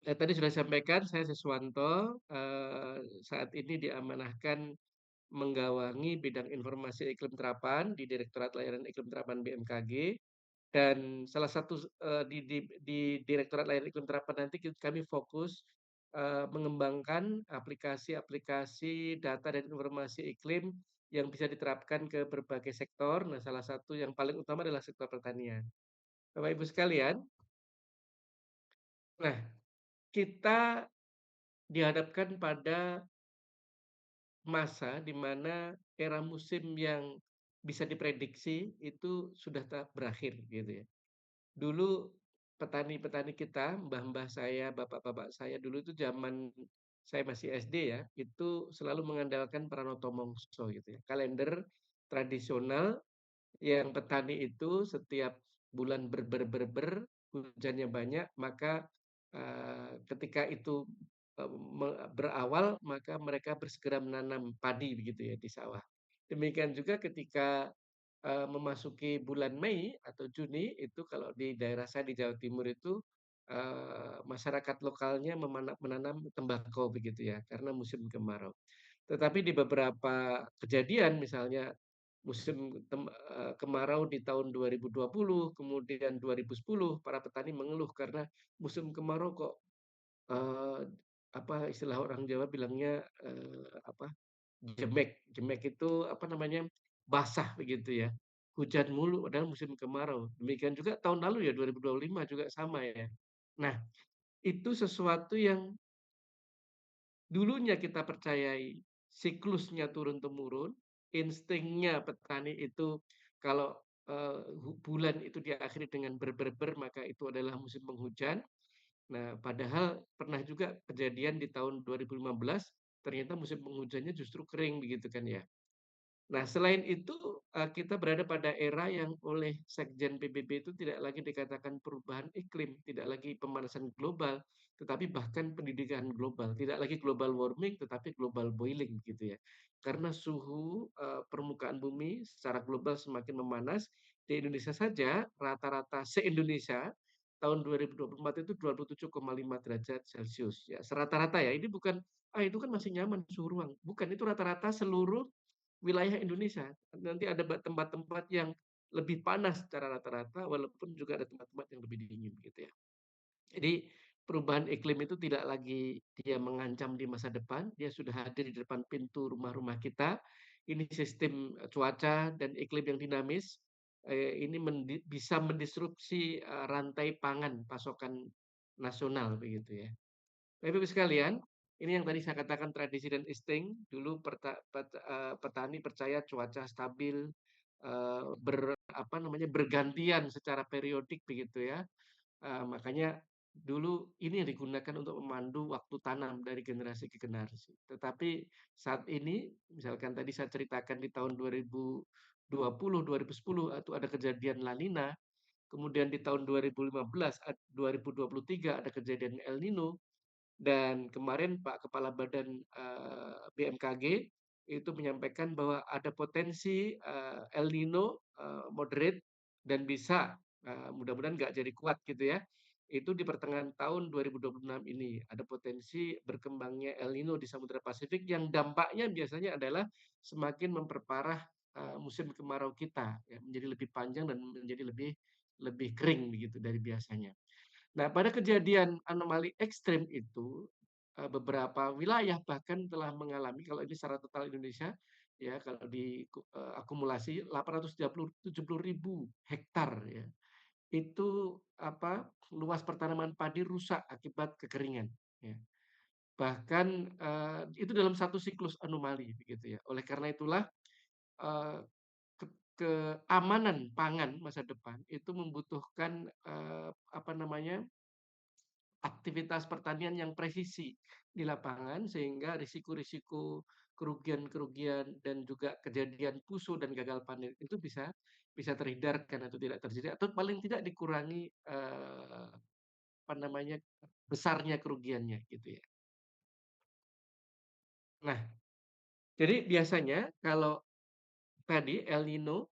Tadi sudah disampaikan saya Siswanto, saat ini diamanahkan menggawangi bidang informasi iklim terapan di Direktorat Layanan Iklim Terapan BMKG, dan salah satu di Direktorat Layanan Iklim Terapan nanti kami fokus, mengembangkan aplikasi-aplikasi data dan informasi iklim yang bisa diterapkan ke berbagai sektor. Nah, salah satu yang paling utama adalah sektor pertanian. Bapak Ibu sekalian, nah kita dihadapkan pada masa di mana era musim yang bisa diprediksi itu sudah berakhir gitu ya. Dulu petani-petani kita, mbah-mbah saya, bapak-bapak saya dulu itu zaman saya masih SD ya, itu selalu mengandalkan Pranoto Mongso gitu ya. Kalender tradisional yang petani itu setiap bulan hujannya banyak, maka ketika itu berawal, maka mereka bersegera menanam padi begitu ya di sawah. Demikian juga ketika memasuki bulan Mei atau Juni itu kalau di daerah saya di Jawa Timur itu masyarakat lokalnya menanam tembakau begitu ya, karena musim kemarau. Tetapi di beberapa kejadian misalnya kemarau di tahun 2020, kemudian 2010, para petani mengeluh karena musim kemarau kok, eee, apa istilah orang Jawa bilangnya, apa, jemek. Jemek itu apa namanya, basah begitu ya, hujan mulu padahal musim kemarau. Demikian juga tahun lalu ya 2025 juga sama ya. Nah, itu sesuatu yang dulunya kita percayai siklusnya turun-temurun, instingnya petani itu kalau, bulan itu diakhiri dengan maka itu adalah musim penghujan. Nah, padahal pernah juga kejadian di tahun 2015, ternyata musim penghujannya justru kering begitu kan ya. Nah, selain itu, kita berada pada era yang oleh Sekjen PBB itu tidak lagi dikatakan perubahan iklim, tidak lagi pemanasan global, tetapi bahkan pendidikan global. Tidak lagi global warming, tetapi global boiling gitu ya. Karena suhu, permukaan bumi secara global semakin memanas, di Indonesia saja rata-rata se-Indonesia tahun 2024 itu 27,5 derajat Celcius ya, serata-rata ya. Ini bukan, "Ah, itu kan masih nyaman suhu ruang." Bukan, itu rata-rata seluruh wilayah Indonesia. Nanti ada tempat-tempat yang lebih panas secara rata-rata, walaupun juga ada tempat-tempat yang lebih dingin gitu ya. Jadi perubahan iklim itu tidak lagi dia mengancam di masa depan, dia sudah hadir di depan pintu rumah-rumah kita. Ini sistem cuaca dan iklim yang dinamis, ini bisa mendisrupsi rantai pangan pasokan nasional begitu ya. Bapak Ibu sekalian, ini yang tadi saya katakan tradisi dan insting. Dulu petani percaya cuaca stabil, bergantian secara periodik begitu ya. Makanya dulu ini yang digunakan untuk memandu waktu tanam dari generasi ke generasi. Tetapi saat ini, misalkan tadi saya ceritakan di tahun 2020, 2010 itu ada kejadian La Nina, kemudian di tahun 2015, 2023 ada kejadian El Nino, dan kemarin Pak Kepala Badan, BMKG itu menyampaikan bahwa ada potensi, El Nino, moderate dan bisa, mudah-mudahan nggak jadi kuat gitu ya, itu di pertengahan tahun 2026 ini. Ada potensi berkembangnya El Nino di Samudra Pasifik yang dampaknya biasanya adalah semakin memperparah, musim kemarau kita ya, menjadi lebih panjang dan menjadi lebih lebih kering begitu dari biasanya. Nah, pada kejadian anomali ekstrim itu, beberapa wilayah bahkan telah mengalami, kalau ini secara total Indonesia, ya kalau akumulasi 870 hektar ya. Itu apa, luas pertanaman padi rusak akibat kekeringan, ya. Bahkan, itu dalam satu siklus anomali begitu ya. Oleh karena itulah, eee, ke keamanan pangan masa depan itu membutuhkan, apa namanya, aktivitas pertanian yang presisi di lapangan sehingga risiko-risiko kerugian-kerugian dan juga kejadian pusuh dan gagal panen itu bisa bisa terhindarkan atau tidak terjadi atau paling tidak dikurangi, apa namanya, besarnya kerugiannya gitu ya. Nah, jadi biasanya kalau tadi El Nino,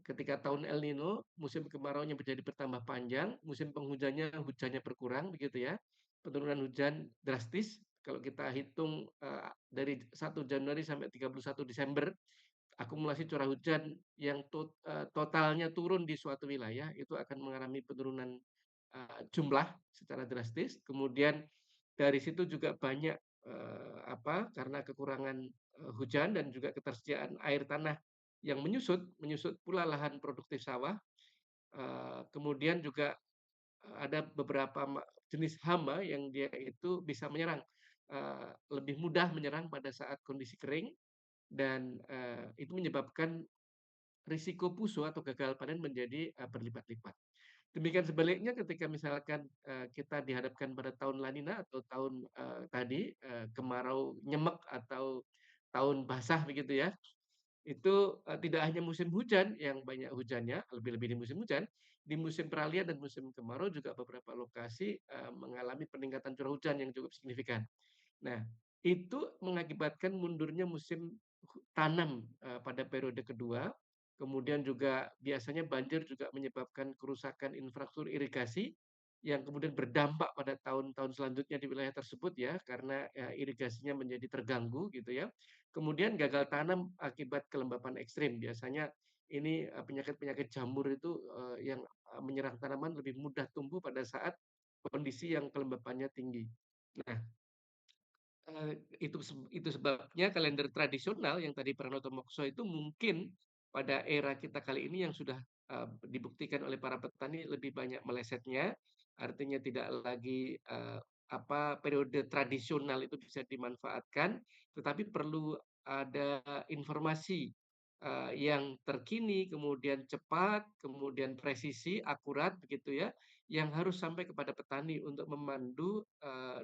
ketika tahun El Nino musim kemaraunya menjadi bertambah panjang, musim penghujannya hujannya berkurang begitu ya. penurunan hujan drastis. Kalau kita hitung, dari 1 Januari sampai 31 Desember, akumulasi curah hujan yang totalnya turun di suatu wilayah itu akan mengalami penurunan, jumlah secara drastis. Kemudian dari situ juga banyak, karena kekurangan, hujan dan juga ketersediaan air tanah yang menyusut, menyusut pula lahan produktif sawah. Kemudian juga, ada beberapa jenis hama yang dia itu bisa menyerang, lebih mudah menyerang pada saat kondisi kering dan, itu menyebabkan risiko puso atau gagal panen menjadi, berlipat-lipat. Demikian sebaliknya ketika misalkan, kita dihadapkan pada tahun La Nina atau tahun, kemarau nyemek atau tahun basah begitu ya, itu, tidak hanya musim hujan yang banyak hujannya, lebih-lebih di musim hujan, di musim peralihan dan musim kemarau juga beberapa lokasi, mengalami peningkatan curah hujan yang cukup signifikan. Nah, itu mengakibatkan mundurnya musim tanam, pada periode kedua, kemudian juga biasanya banjir juga menyebabkan kerusakan infrastruktur irigasi, yang kemudian berdampak pada tahun-tahun selanjutnya di wilayah tersebut ya, karena, irigasinya menjadi terganggu gitu ya. Kemudian gagal tanam akibat kelembapan ekstrim, biasanya ini, penyakit-penyakit jamur itu, yang, menyerang tanaman lebih mudah tumbuh pada saat kondisi yang kelembapannya tinggi. Nah, itu sebabnya kalender tradisional yang tadi Pranoto Mokso itu mungkin pada era kita kali ini yang sudah, dibuktikan oleh para petani lebih banyak melesetnya, artinya tidak lagi, periode tradisional itu bisa dimanfaatkan, tetapi perlu ada informasi, yang terkini, kemudian cepat, kemudian presisi, akurat begitu ya, yang harus sampai kepada petani untuk memandu,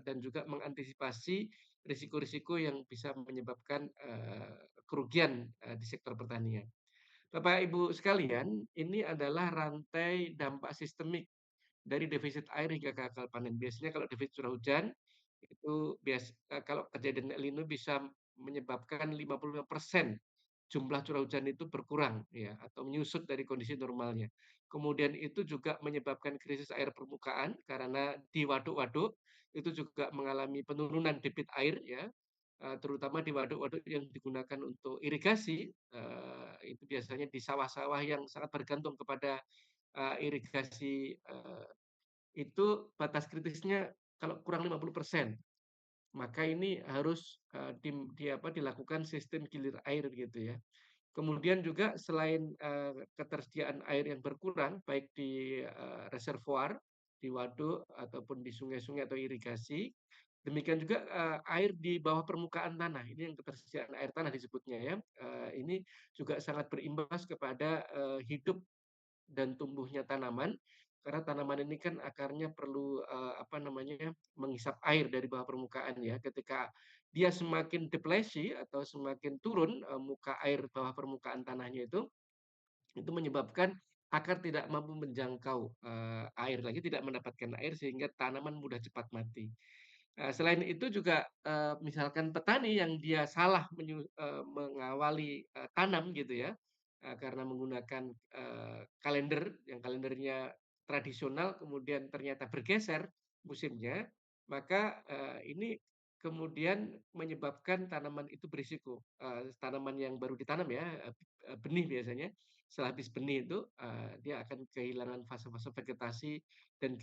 dan juga mengantisipasi risiko-risiko yang bisa menyebabkan, kerugian, di sektor pertanian. Bapak Ibu sekalian, ini adalah rantai dampak sistemik dari defisit air hingga gagal panen. Biasanya kalau defisit curah hujan itu kalau kejadian El Nino bisa menyebabkan 55% jumlah curah hujan itu berkurang ya atau menyusut dari kondisi normalnya. Kemudian itu juga menyebabkan krisis air permukaan karena di waduk-waduk itu juga mengalami penurunan debit air ya, terutama di waduk-waduk yang digunakan untuk irigasi, itu biasanya di sawah-sawah yang sangat bergantung kepada, irigasi, itu batas kritisnya kalau kurang 50%, maka ini harus, dilakukan sistem gilir air gitu ya. Kemudian juga selain, ketersediaan air yang berkurang baik di, reservoir, di waduk ataupun di sungai-sungai atau irigasi, demikian juga, air di bawah permukaan tanah, ini yang ketersediaan air tanah disebutnya ya, ini juga sangat berimbas kepada, hidup dan tumbuhnya tanaman, karena tanaman ini kan akarnya perlu, menghisap air dari bawah permukaan ya. Ketika dia semakin deplesi atau semakin turun, muka air bawah permukaan tanahnya itu menyebabkan akar tidak mampu menjangkau, air lagi, tidak mendapatkan air sehingga tanaman mudah cepat mati. Selain itu juga, misalkan petani yang dia salah mengawali, tanam gitu ya, karena menggunakan, kalender yang kalendernya tradisional kemudian ternyata bergeser musimnya, maka, ini kemudian menyebabkan tanaman itu berisiko. Tanaman yang baru ditanam ya, benih biasanya, setelah habis benih itu, dia akan kehilangan fase-fase vegetasi dan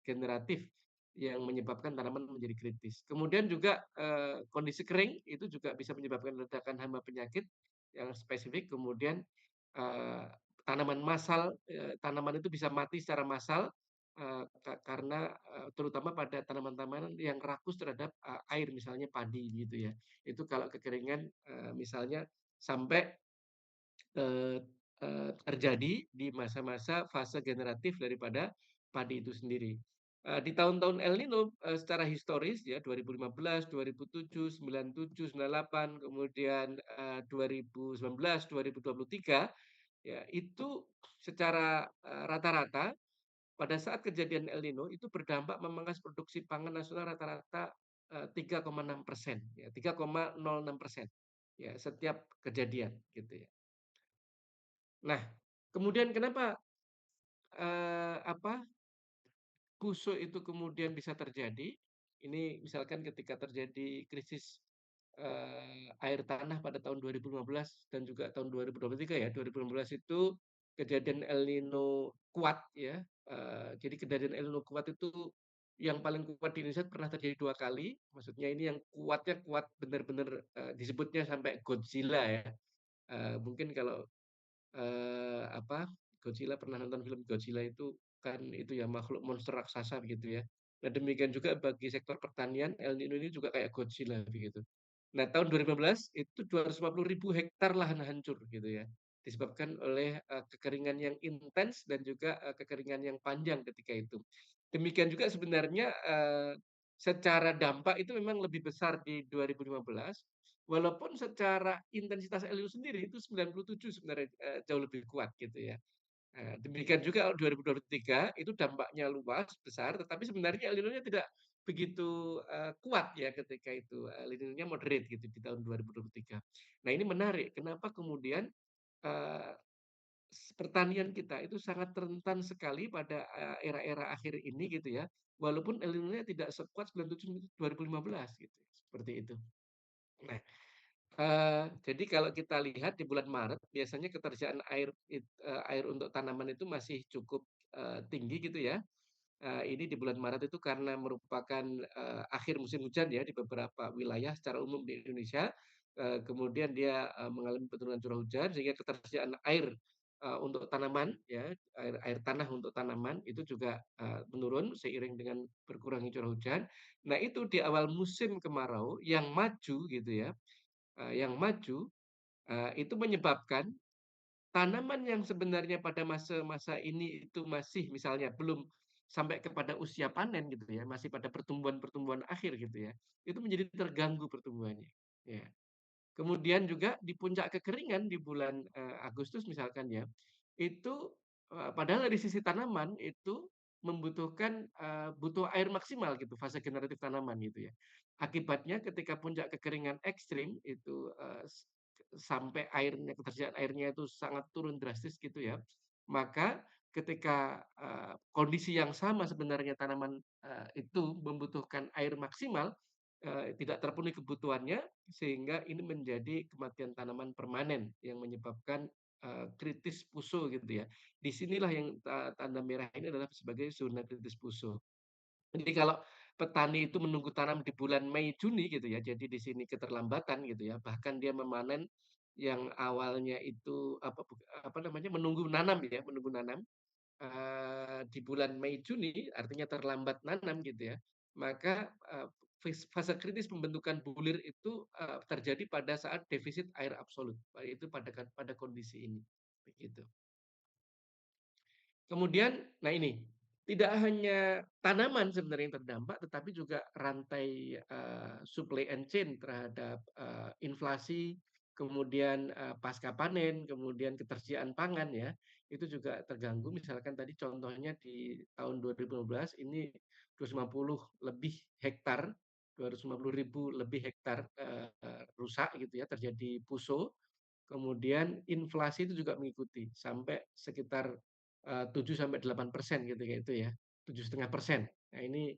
generatif yang menyebabkan tanaman menjadi kritis. Kemudian juga, kondisi kering itu juga bisa menyebabkan ledakan hama penyakit yang spesifik, kemudian, eee, tanaman itu bisa mati secara massal, karena, terutama pada tanaman-tanaman yang rakus terhadap, air, misalnya padi gitu ya. Itu kalau kekeringan, misalnya sampai Eee terjadi di masa-masa fase generatif daripada padi itu sendiri. Di tahun-tahun El Nino, secara historis ya 2015, 2007, 97, 98, kemudian, 2019, 2023, ya itu secara, rata-rata pada saat kejadian El Nino itu berdampak memangkas produksi pangan nasional rata-rata, 3,6% ya, 3,06% ya setiap kejadian gitu ya. Nah, kemudian kenapa, eee, apa, puso itu kemudian bisa terjadi, ini misalkan ketika terjadi krisis, air tanah pada tahun 2015 dan juga tahun 2023 ya, 2015 itu kejadian El Nino kuat ya, jadi kejadian El Nino kuat itu yang paling kuat di Indonesia pernah terjadi 2 kali, maksudnya ini yang kuatnya kuat benar-benar, disebutnya sampai Godzilla ya, mungkin kalau apa, Godzilla pernah nonton film Godzilla itu kan itu ya makhluk monster raksasa begitu ya. Nah demikian juga bagi sektor pertanian, El Nino ini juga kayak Godzilla begitu. Nah tahun 2015 itu 250.000 hektar lahan hancur gitu ya. Disebabkan oleh, kekeringan yang intens dan juga, kekeringan yang panjang ketika itu. Demikian juga sebenarnya, secara dampak itu memang lebih besar di 2015, walaupun secara intensitas El Nino sendiri itu 97 sebenarnya, jauh lebih kuat gitu ya. Demikian juga 2023 itu dampaknya luas, besar, tetapi sebenarnya El Nino-nya tidak begitu, kuat ya ketika itu, El Nino-nya moderate gitu di tahun 2023. Nah ini menarik, kenapa kemudian, eee, pertanian kita itu sangat rentan sekali pada, era-era akhir ini gitu ya, walaupun El Nino-nya tidak sekuat 97 2015 gitu, seperti itu. Nah, jadi kalau kita lihat di bulan Maret biasanya ketersediaan air untuk tanaman itu masih cukup, tinggi gitu ya. Ini di bulan Maret itu karena merupakan, akhir musim hujan ya di beberapa wilayah secara umum di Indonesia, kemudian dia, mengalami penurunan curah hujan sehingga ketersediaan air, untuk tanaman ya, air air tanah untuk tanaman itu juga, menurun seiring dengan berkurangnya curah hujan. Nah itu di awal musim kemarau yang maju gitu ya, yang maju, itu menyebabkan tanaman yang sebenarnya pada masa-masa ini itu masih misalnya belum sampai kepada usia panen gitu ya, masih pada pertumbuhan-pertumbuhan akhir gitu ya, itu menjadi terganggu pertumbuhannya, ya. Kemudian juga di puncak kekeringan di bulan, Agustus misalkan ya, itu, padahal dari sisi tanaman itu membutuhkan, butuh air maksimal gitu, fase generatif tanaman gitu ya. Akibatnya ketika puncak kekeringan ekstrim itu, sampai airnya ketersediaan airnya itu sangat turun drastis gitu ya, maka ketika, kondisi yang sama sebenarnya tanaman, itu membutuhkan air maksimal, tidak terpenuhi kebutuhannya, sehingga ini menjadi kematian tanaman permanen yang menyebabkan, kritis puso gitu ya. Di sinilah yang tanda merah ini adalah sebagai zona kritis puso. Jadi kalau petani itu menunggu tanam di bulan Mei, Juni gitu ya, jadi di sini keterlambatan gitu ya, bahkan dia memanen yang awalnya itu apa namanya, menunggu nanam ya, menunggu nanam, di bulan Mei, Juni, artinya terlambat nanam gitu ya, maka, fase kritis pembentukan bulir itu, terjadi pada saat defisit air absolut, itu pada kondisi ini, begitu. Kemudian, nah ini, tidak hanya tanaman sebenarnya yang terdampak, tetapi juga rantai, supply and chain terhadap, inflasi, kemudian, pasca panen, kemudian ketersediaan pangan ya, itu juga terganggu. Misalkan tadi contohnya di tahun 2015 ini 250 lebih hektar, rusak gitu ya, terjadi puso. Kemudian inflasi itu juga mengikuti sampai sekitar, 7 sampai 8% gitu ya itu ya, 7,5%. Nah ini,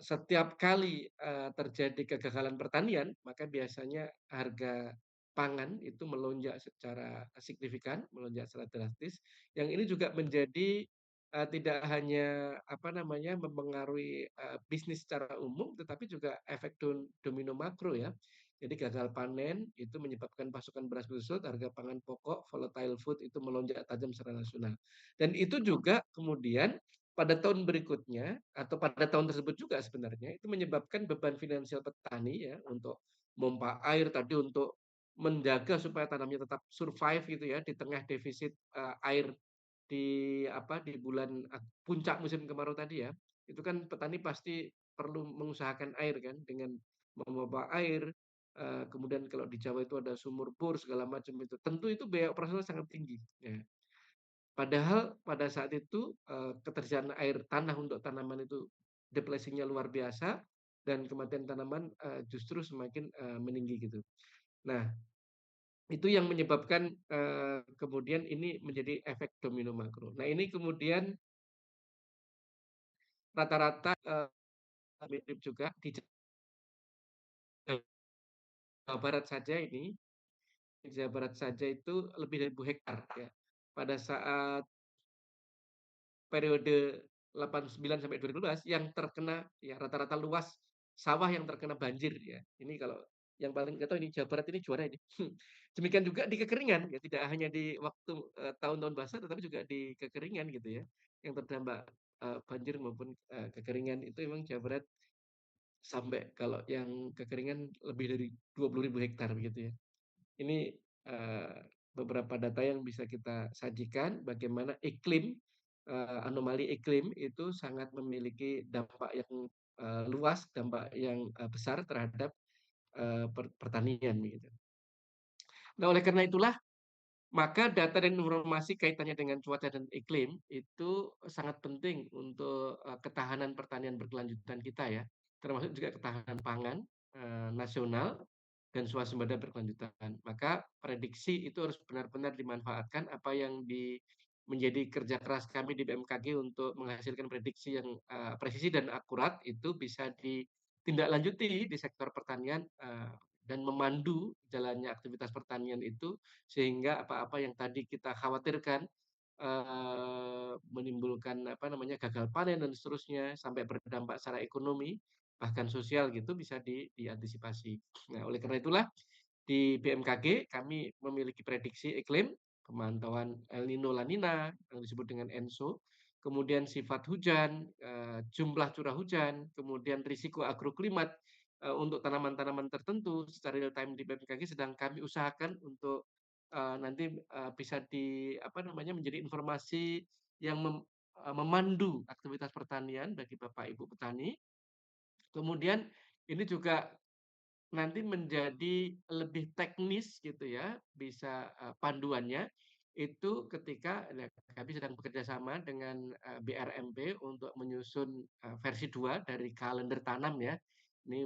setiap kali, terjadi kegagalan pertanian, maka biasanya harga pangan itu melonjak secara signifikan, melonjak secara drastis, yang ini juga menjadi, tidak hanya apa namanya, mempengaruhi, bisnis secara umum, tetapi juga efek domino makro ya. Jadi gagal panen itu menyebabkan pasokan beras menyusut, harga pangan pokok, volatile food itu melonjak tajam secara nasional. Dan itu juga kemudian pada tahun berikutnya atau pada tahun tersebut juga sebenarnya itu menyebabkan beban finansial petani ya untuk mompa air tadi, untuk menjaga supaya tanamnya tetap survive gitu ya di tengah defisit, air di di bulan puncak musim kemarau tadi ya. Itu kan petani pasti perlu mengusahakan air kan dengan memompa air, kemudian kalau di Jawa itu ada sumur bor segala macam itu. Tentu itu biaya operasional sangat tinggi, ya. Padahal pada saat itu, ketersediaan air tanah untuk tanaman itu depletion-nya luar biasa dan kematian tanaman, justru semakin, meninggi gitu. Nah, itu yang menyebabkan, kemudian ini menjadi efek domino makro. Nah, ini kemudian rata-rata, mirip juga di Jawa Barat saja ini, di Jawa Barat saja itu lebih dari 1.000 hektar ya. Pada saat periode 89 sampai 2012 yang terkena ya rata-rata luas sawah yang terkena banjir ya. Ini kalau yang paling nggak tahu ini Jawa Barat ini juara ini. Demikian juga di kekeringan ya, tidak hanya di waktu, tahun-tahun basah tetapi juga di kekeringan gitu ya, yang terdampak, banjir maupun, kekeringan itu memang Jawa Barat sampai kalau yang kekeringan lebih dari 20.000 hektar begitu ya. Ini, beberapa data yang bisa kita sajikan bagaimana iklim, anomali iklim itu sangat memiliki dampak yang, luas, dampak yang, besar terhadap, pertanian gitu. Nah, oleh karena itulah maka data dan informasi kaitannya dengan cuaca dan iklim itu sangat penting untuk, ketahanan pertanian berkelanjutan kita ya, termasuk juga ketahanan pangan, nasional dan swasembada berkelanjutan. Maka prediksi itu harus benar-benar dimanfaatkan apa yang menjadi kerja keras kami di BMKG untuk menghasilkan prediksi yang, presisi dan akurat itu bisa ditindaklanjuti di sektor pertanian, dan memandu jalannya aktivitas pertanian itu sehingga apa-apa yang tadi kita khawatirkan, menimbulkan apa namanya, gagal panen dan seterusnya, sampai berdampak secara ekonomi, bahkan sosial gitu bisa diantisipasi. Nah, oleh karena itulah di BMKG kami memiliki prediksi iklim, pemantauan El Nino, La Nina yang disebut dengan ENSO, kemudian sifat hujan, jumlah curah hujan, kemudian risiko agroklimat, untuk tanaman-tanaman tertentu secara real time di BMKG sedang kami usahakan untuk, nanti, bisa apa namanya, menjadi informasi yang memandu aktivitas pertanian bagi Bapak Ibu petani. Kemudian ini juga nanti menjadi lebih teknis gitu ya, bisa, panduannya itu ketika kami sedang bekerja sama dengan, BRMP untuk menyusun, versi 2 dari kalender tanam ya. Ini,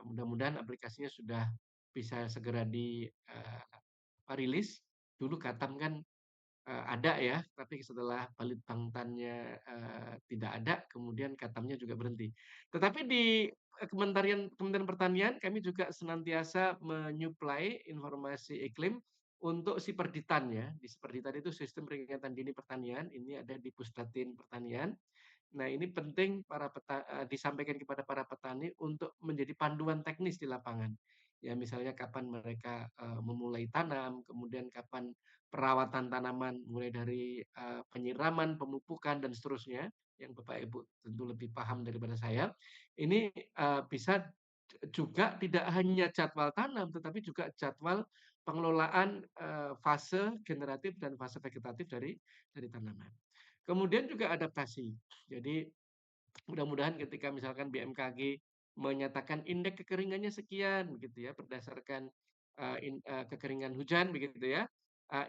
mudah-mudahan aplikasinya sudah bisa segera rilis. Dulu Katam kan ada ya, tapi setelah Balitbangtannya, tidak ada, kemudian Katamnya juga berhenti. Tetapi di, Kementerian Pertanian kami juga senantiasa menyuplai informasi iklim untuk Siperditan ya. Di Siperditan itu Sistem Peringatan Dini Pertanian, ini ada di Pusdatin Pertanian. Nah, ini penting disampaikan kepada para petani untuk menjadi panduan teknis di lapangan. Ya, misalnya kapan mereka, memulai tanam, kemudian kapan perawatan tanaman, mulai dari, penyiraman, pemupukan, dan seterusnya, yang Bapak Ibu tentu lebih paham daripada saya. Ini, bisa juga tidak hanya jadwal tanam, tetapi juga jadwal pengelolaan, fase generatif dan fase vegetatif dari tanaman. Kemudian juga adaptasi. Jadi mudah-mudahan ketika misalkan BMKG menyatakan indeks kekeringannya sekian gitu ya berdasarkan, kekeringan hujan begitu ya,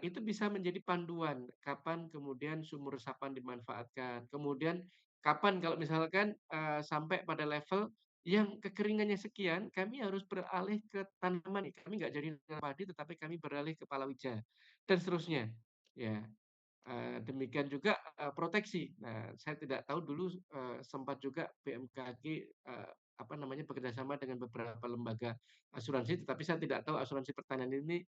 itu bisa menjadi panduan kapan kemudian sumur resapan dimanfaatkan. Kemudian kapan kalau misalkan, sampai pada level yang kekeringannya sekian, kami harus beralih ke tanaman, kami nggak jadi nanam padi tetapi kami beralih ke palawija dan seterusnya, ya. Demikian juga, proteksi. Nah, saya tidak tahu dulu, sempat juga BMKG, apa namanya, bekerja sama dengan beberapa lembaga asuransi, tetapi saya tidak tahu asuransi pertanian ini,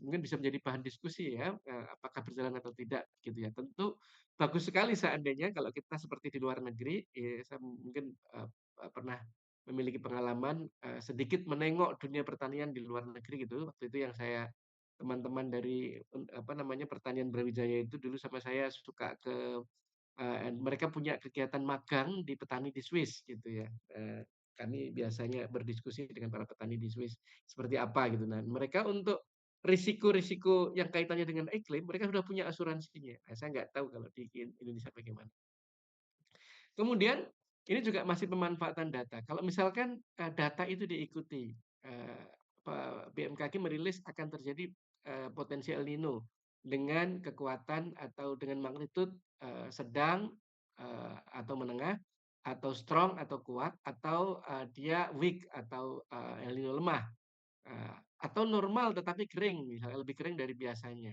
mungkin bisa menjadi bahan diskusi ya, apakah berjalan atau tidak gitu ya. Tentu bagus sekali seandainya kalau kita seperti di luar negeri, saya mungkin, pernah memiliki pengalaman, sedikit menengok dunia pertanian di luar negeri gitu. Waktu itu yang saya teman-teman dari, apa namanya, pertanian Brawijaya itu dulu sama saya suka mereka punya kegiatan magang di petani di Swiss gitu ya. Kami biasanya berdiskusi dengan para petani di Swiss seperti apa gitu. Nah, mereka untuk risiko-risiko yang kaitannya dengan iklim, mereka sudah punya asuransinya. Nah, saya nggak tahu kalau di Indonesia bagaimana. Kemudian ini juga masih pemanfaatan data. Kalau misalkan, data itu diikuti, BMKG merilis akan terjadi, potensi El Nino dengan kekuatan atau dengan magnitud, sedang, atau menengah, atau strong atau kuat, atau, dia weak atau, El Nino lemah, atau normal tetapi kering, misalnya lebih kering dari biasanya.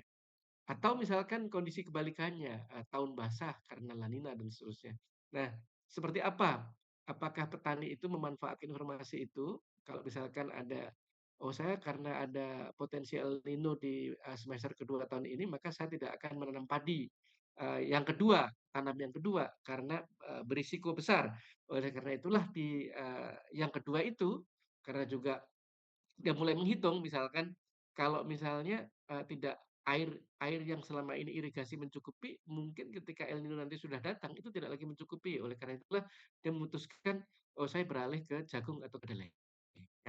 Atau misalkan kondisi kebalikannya, tahun basah karena La Nina dan seterusnya. Nah, seperti apa? Apakah petani itu memanfaatkan informasi itu? Kalau misalkan ada, "Oh, saya karena ada potensi El Nino di, semester kedua tahun ini, maka saya tidak akan menanam padi, yang kedua, tanam yang kedua, karena, berisiko besar." Oleh karena itulah yang kedua itu, karena juga dia mulai menghitung misalkan kalau misalnya, tidak air air yang selama ini irigasi mencukupi, mungkin ketika El Nino nanti sudah datang itu tidak lagi mencukupi. Oleh karena itulah dia memutuskan, "Oh, saya beralih ke jagung atau kedelai."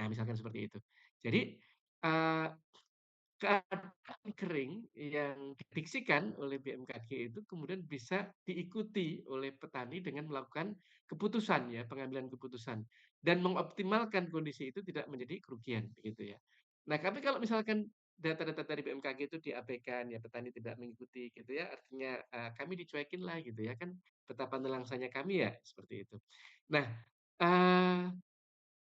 Nah, misalkan seperti itu. Jadi, eee keadaan kering yang diprediksikan oleh BMKG itu kemudian bisa diikuti oleh petani dengan melakukan keputusan ya, pengambilan keputusan dan mengoptimalkan kondisi itu tidak menjadi kerugian begitu ya. Nah, tapi kalau misalkan data-data dari BMKG itu diabaikan ya, petani tidak mengikuti gitu ya, artinya, kami dicuekin lah gitu ya, kan betapa nelangsanya kami ya, seperti itu. Nah, eee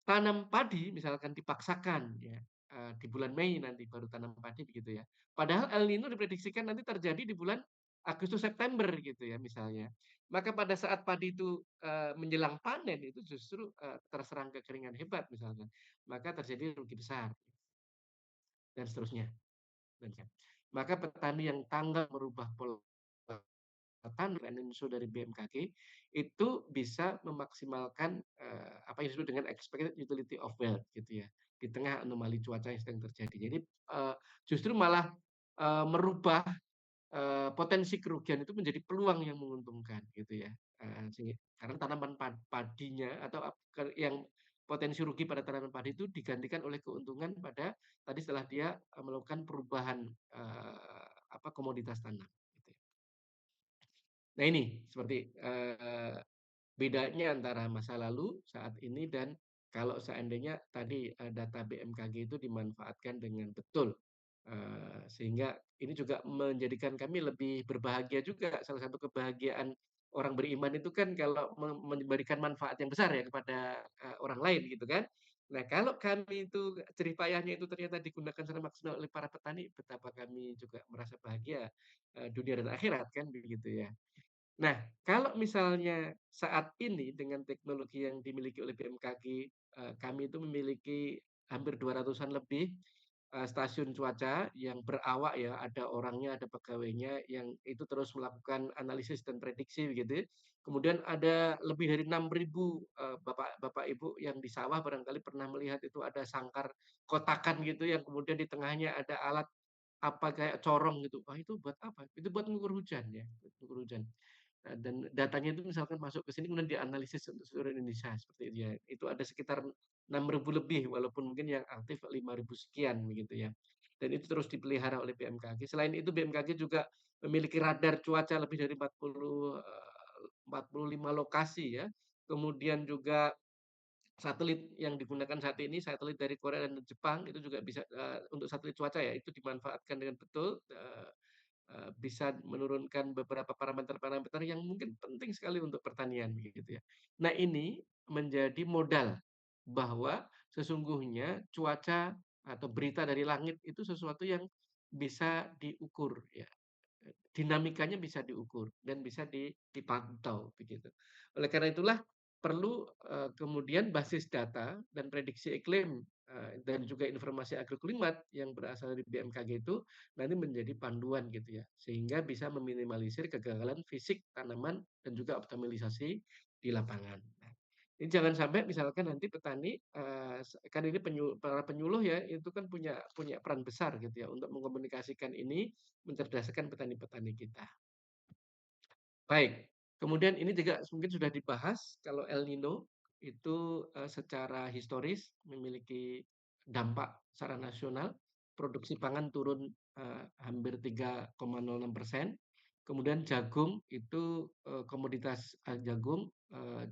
tanam padi misalkan dipaksakan ya, di bulan Mei nanti baru tanam padi begitu ya. Padahal El Nino diprediksikan nanti terjadi di bulan Agustus, September gitu ya misalnya. Maka pada saat padi itu, menjelang panen itu justru, terserang kekeringan hebat misalnya, maka terjadi rugi besar dan seterusnya dan maka petani yang tanggal merubah pola Indonesia dari BMKG itu bisa memaksimalkan, apa yang disebut dengan expected utility of wealth gitu ya, di tengah anomali cuaca yang sedang terjadi. Jadi, justru malah, merubah, potensi kerugian itu menjadi peluang yang menguntungkan gitu ya, karena tanaman padinya atau yang potensi rugi pada tanaman padi itu digantikan oleh keuntungan pada tadi setelah dia, melakukan perubahan, komoditas tanam gitu ya. Nah ini seperti, bedanya antara masa lalu, saat ini, dan kalau seandainya tadi, data BMKG itu dimanfaatkan dengan betul, sehingga ini juga menjadikan kami lebih berbahagia juga. Salah satu kebahagiaan orang beriman itu kan kalau memberikan manfaat yang besar ya kepada, orang lain gitu kan. Nah, kalau kami itu jerih payahnya itu ternyata digunakan secara maksimal oleh para petani, betapa kami juga merasa bahagia, dunia dan akhirat kan begitu ya. Nah, kalau misalnya saat ini dengan teknologi yang dimiliki oleh BMKG, kami itu memiliki hampir 200-an lebih, stasiun cuaca yang berawak ya, ada orangnya, ada pegawainya yang itu terus melakukan analisis dan prediksi begitu. Kemudian ada lebih dari 6.000 bapak-bapak, ibu yang di sawah barangkali pernah melihat itu ada sangkar kotakan gitu yang kemudian di tengahnya ada alat apa kayak corong gitu. Wah, itu buat apa? Itu buat mengukur hujan ya, mengukur hujan. Dan datanya itu misalkan masuk ke sini kemudian dianalisis untuk seluruh Indonesia seperti itu ya. Itu ada sekitar 6.000 lebih walaupun mungkin yang aktif 5.000 sekian begitu ya. Dan itu terus dipelihara oleh BMKG. Selain itu BMKG juga memiliki radar cuaca lebih dari 45 lokasi ya. Kemudian juga satelit yang digunakan saat ini, satelit dari Korea dan Jepang itu juga bisa, untuk satelit cuaca ya, itu dimanfaatkan dengan betul, bisa menurunkan beberapa parameter-parameter yang mungkin penting sekali untuk pertanian gitu ya. Nah, ini menjadi modal bahwa sesungguhnya cuaca atau berita dari langit itu sesuatu yang bisa diukur ya. Dinamikanya bisa diukur dan bisa dipantau begitu. Oleh karena itulah perlu, kemudian basis data dan prediksi iklim, dan juga informasi agroklimat yang berasal dari BMKG itu nanti menjadi panduan gitu ya, sehingga bisa meminimalisir kegagalan fisik tanaman dan juga optimalisasi di lapangan. Nah, ini jangan sampai misalkan nanti petani, kan ini para penyuluh ya, itu kan punya punya peran besar gitu ya untuk mengkomunikasikan ini, mencerdaskan petani-petani kita. Baik, kemudian ini juga mungkin sudah dibahas kalau El Nino itu, secara historis memiliki dampak secara nasional, produksi pangan turun, hampir 3,06%. Kemudian jagung itu, komoditas, jagung,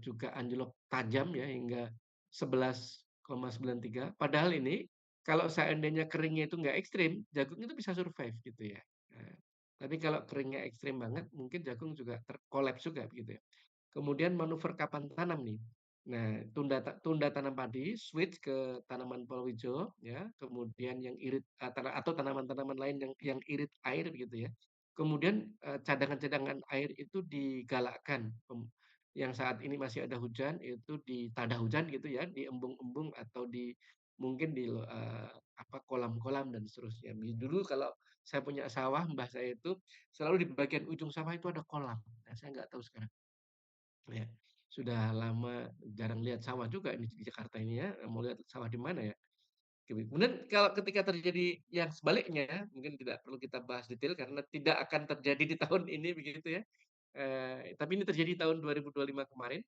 juga anjlok tajam ya hingga 11,93. Padahal ini kalau seandainya keringnya itu nggak ekstrim, jagung itu bisa survive gitu ya. Tapi kalau keringnya ekstrim banget, mungkin jagung juga kolaps juga begitu ya. Kemudian manuver kapan tanam nih. Nah, tunda tanam padi, switch ke tanaman palawija ya, kemudian yang irit atau tanaman-tanaman lain yang irit air begitu ya. Kemudian, cadangan-cadangan air itu digalakkan, yang saat ini masih ada hujan itu di tanda hujan gitu ya, di embung-embung atau di mungkin di apa, kolam-kolam dan seterusnya. Dulu kalau saya punya sawah, mbah saya itu selalu di bagian ujung sawah itu ada kolam. Nah, saya nggak tahu sekarang. Ya, sudah lama jarang lihat sawah juga ini di Jakarta ini ya, mau lihat sawah di mana ya? Kemudian kalau ketika terjadi yang sebaliknya, mungkin tidak perlu kita bahas detail karena tidak akan terjadi di tahun ini begitu ya. Tapi ini terjadi tahun 2025 kemarin,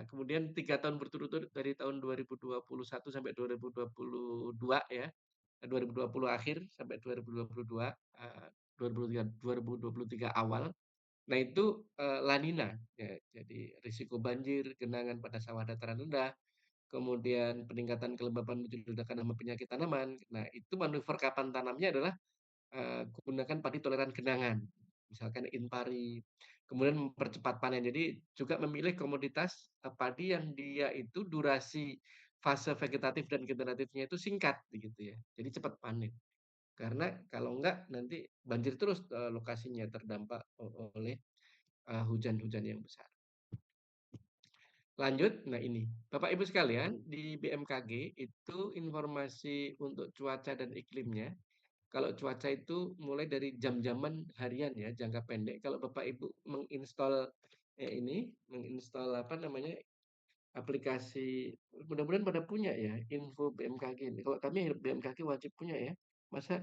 kemudian 3 tahun berturut-turut dari tahun 2021 sampai 2022 ya, 2020 akhir sampai 2022, 2023 awal. Nah itu, La Nina ya, jadi risiko banjir, genangan pada sawah dataran rendah, kemudian peningkatan kelembapan muncul ledakan hama penyakit tanaman. Nah itu manuver kapan tanamnya adalah gunakan padi toleran genangan, misalkan Inpari, kemudian mempercepat panen. Jadi juga memilih komoditas, padi yang dia itu durasi fase vegetatif dan generatifnya itu singkat begitu ya, jadi cepat panen. Karena kalau enggak nanti banjir terus, lokasinya terdampak oleh, hujan-hujan yang besar. Lanjut, nah ini, Bapak Ibu sekalian, di BMKG itu informasi untuk cuaca dan iklimnya. Kalau cuaca itu mulai dari jam-jaman harian ya, jangka pendek. Kalau Bapak Ibu menginstal menginstal apa namanya, aplikasi, mudah-mudahan pada punya ya, info BMKG ini. Kalau kami BMKG wajib punya ya. Masa,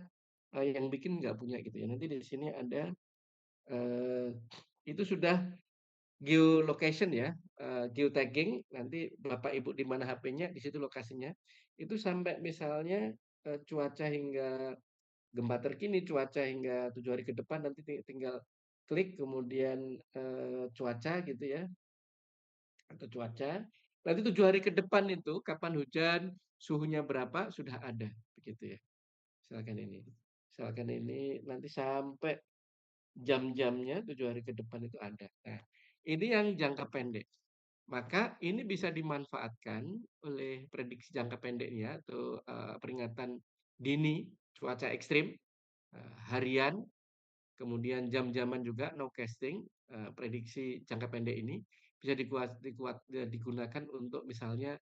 yang bikin nggak punya gitu ya. Nanti di sini ada, eee, itu sudah geolocation ya, geotagging, nanti Bapak Ibu di mana HP-nya, di situ lokasinya. Itu sampai misalnya, cuaca hingga gempa terkini, cuaca hingga 7 hari ke depan, nanti tinggal klik kemudian, cuaca gitu ya, atau cuaca. Nanti 7 hari ke depan itu kapan hujan, suhunya berapa, sudah ada, begitu ya. Misalkan ini. Misalkan ini nanti sampai jam-jamnya 7 hari ke depan itu ada. Nah, ini yang jangka pendek. Maka ini bisa dimanfaatkan oleh prediksi jangka pendeknya atau, peringatan dini cuaca ekstrim, harian, kemudian jam-jaman juga nowcasting, prediksi jangka pendek ini bisa digunakan untuk misalnya,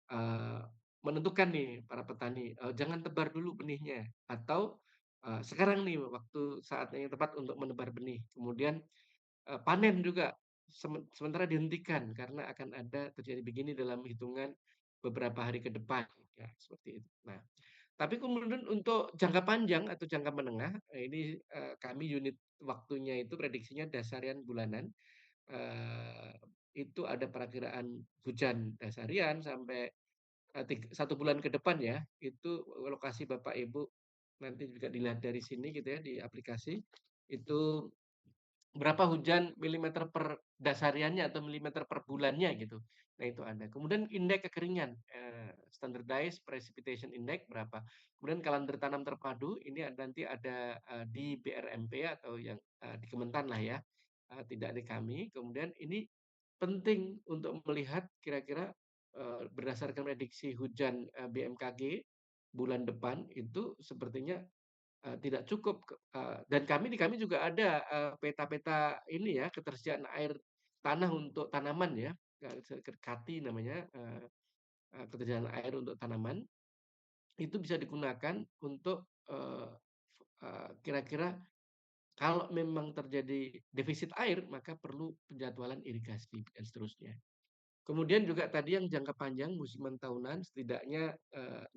eee, menentukan nih para petani, jangan tebar dulu benihnya atau, sekarang nih waktu saatnya yang tepat untuk menebar benih. Kemudian, panen juga sementara dihentikan karena akan ada terjadi begini dalam hitungan beberapa hari ke depan, ya seperti itu. Nah, tapi kemudian untuk jangka panjang atau jangka menengah, ini, kami unit waktunya itu prediksinya dasarian bulanan, eee, itu ada perakiraan hujan dasarian sampai, 1 bulan ke depan ya, itu lokasi Bapak Ibu nanti juga dilihat dari sini gitu ya, di aplikasi, itu berapa hujan milimeter per dasariannya atau milimeter per bulannya gitu. Nah itu ada. Kemudian indeks kekeringan, standardized precipitation index berapa. Kemudian kalender tanam terpadu ini nanti ada, di BRMP atau yang, di Kementan lah ya, tidak di kami. Kemudian ini penting untuk melihat kira-kira, berdasarkan prediksi hujan, BMKG bulan depan itu sepertinya tidak cukup dan di kami juga ada, peta-peta ini ya, ketersediaan air tanah untuk tanaman ya, KATI namanya, ketersediaan air untuk tanaman, itu bisa digunakan untuk, kira-kira kalau memang terjadi defisit air, maka perlu penjadwalan irigasi dan seterusnya. Kemudian juga tadi yang jangka panjang musiman tahunan setidaknya,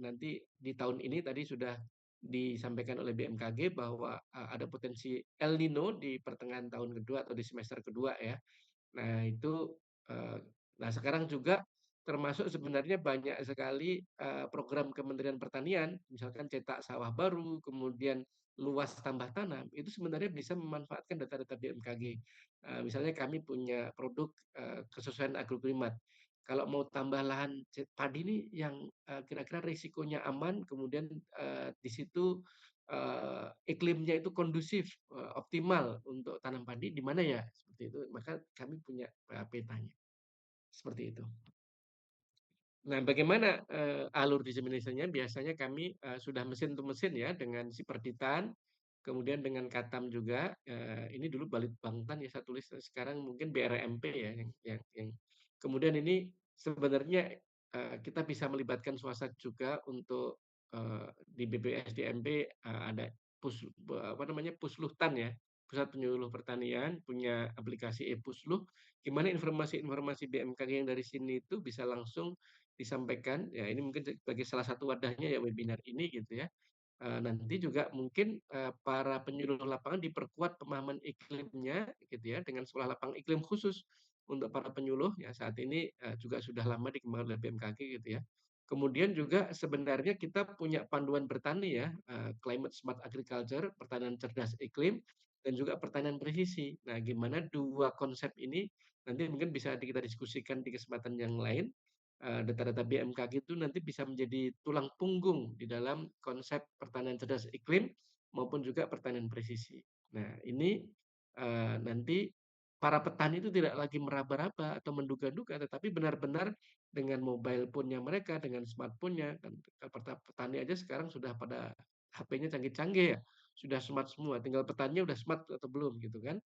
nanti di tahun ini tadi sudah disampaikan oleh BMKG bahwa, ada potensi El Nino di pertengahan tahun kedua atau di semester kedua ya. Nah itu, eee, nah sekarang juga termasuk sebenarnya banyak sekali, program Kementerian Pertanian, misalkan cetak sawah baru, kemudian luas tambah tanam, itu sebenarnya bisa memanfaatkan data-data BMKG. Misalnya kami punya produk, kesesuaian agroklimat. Kalau mau tambah lahan padi ini yang, kira-kira risikonya aman, kemudian, di situ, iklimnya itu kondusif, optimal untuk tanam padi di mana ya? Seperti itu. Maka kami punya, petanya, seperti itu. Nah, bagaimana, alur dissemination-nya? Biasanya kami, sudah mesin to mesin ya dengan si perditan. kemudian dengan Katam juga, ini dulu Balitbangtan ya saya tulis, sekarang mungkin BRMP ya yang kemudian ini sebenarnya, kita bisa melibatkan swasta juga untuk, di BPSDMP, ada apa namanya, Pusluhtan ya, Pusat Penyuluh Pertanian, punya aplikasi e-Pusluh, gimana informasi-informasi BMKG yang dari sini itu bisa langsung disampaikan, ya ini mungkin sebagai salah satu wadahnya ya webinar ini gitu ya. Nanti juga mungkin, para penyuluh lapangan diperkuat pemahaman iklimnya gitu ya, dengan sekolah lapangan iklim khusus untuk para penyuluh ya saat ini, juga sudah lama dikembangkan oleh BMKG gitu ya. Kemudian juga sebenarnya kita punya panduan bertani ya, Climate Smart Agriculture, pertanian cerdas iklim, dan juga pertanian presisi. Nah, gimana 2 konsep ini nanti mungkin bisa kita diskusikan di kesempatan yang lain, data-data BMKG itu nanti bisa menjadi tulang punggung di dalam konsep pertanian cerdas iklim maupun juga pertanian presisi. Nah, ini, nanti para petani itu tidak lagi meraba-raba atau menduga-duga, tetapi benar-benar dengan mobile phone-nya mereka, dengan smartphone-nya, kan petani aja sekarang sudah pada HP-nya canggih-canggih ya, sudah smart semua, tinggal petaninya udah smart atau belum gitu kan.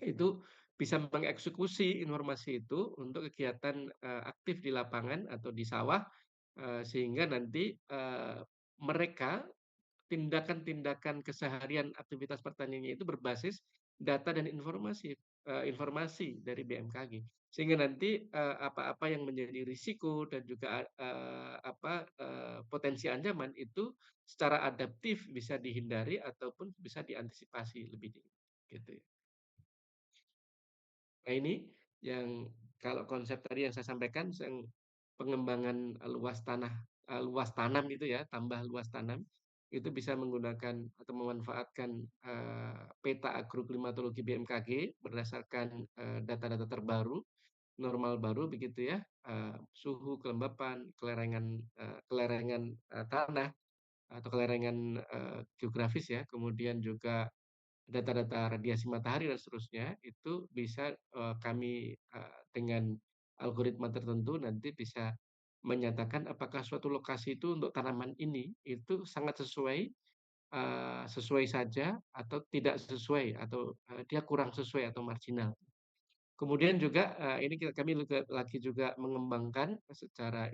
Itu bisa mengeksekusi informasi itu untuk kegiatan, aktif di lapangan atau di sawah, sehingga nanti, mereka tindakan-tindakan keseharian aktivitas pertaniannya itu berbasis data dan informasi dari BMKG. Sehingga nanti, apa-apa yang menjadi risiko dan juga, potensi ancaman itu secara adaptif bisa dihindari ataupun bisa diantisipasi lebih dini, gitu ya. Nah ini yang kalau konsep tadi yang saya sampaikan pengembangan, luas tanam itu ya, tambah luas tanam, itu bisa menggunakan atau memanfaatkan, peta agroklimatologi BMKG berdasarkan, data-data terbaru, normal baru begitu ya, suhu, kelembapan, kelerengan, tanah atau kelerengan, geografis ya, kemudian juga data-data radiasi matahari dan seterusnya, itu bisa, kami, dengan algoritma tertentu nanti bisa menyatakan apakah suatu lokasi itu untuk tanaman ini, itu sangat sesuai, sesuai saja atau tidak sesuai atau, dia kurang sesuai atau marginal. Kemudian juga, ini kami juga lagi juga mengembangkan secara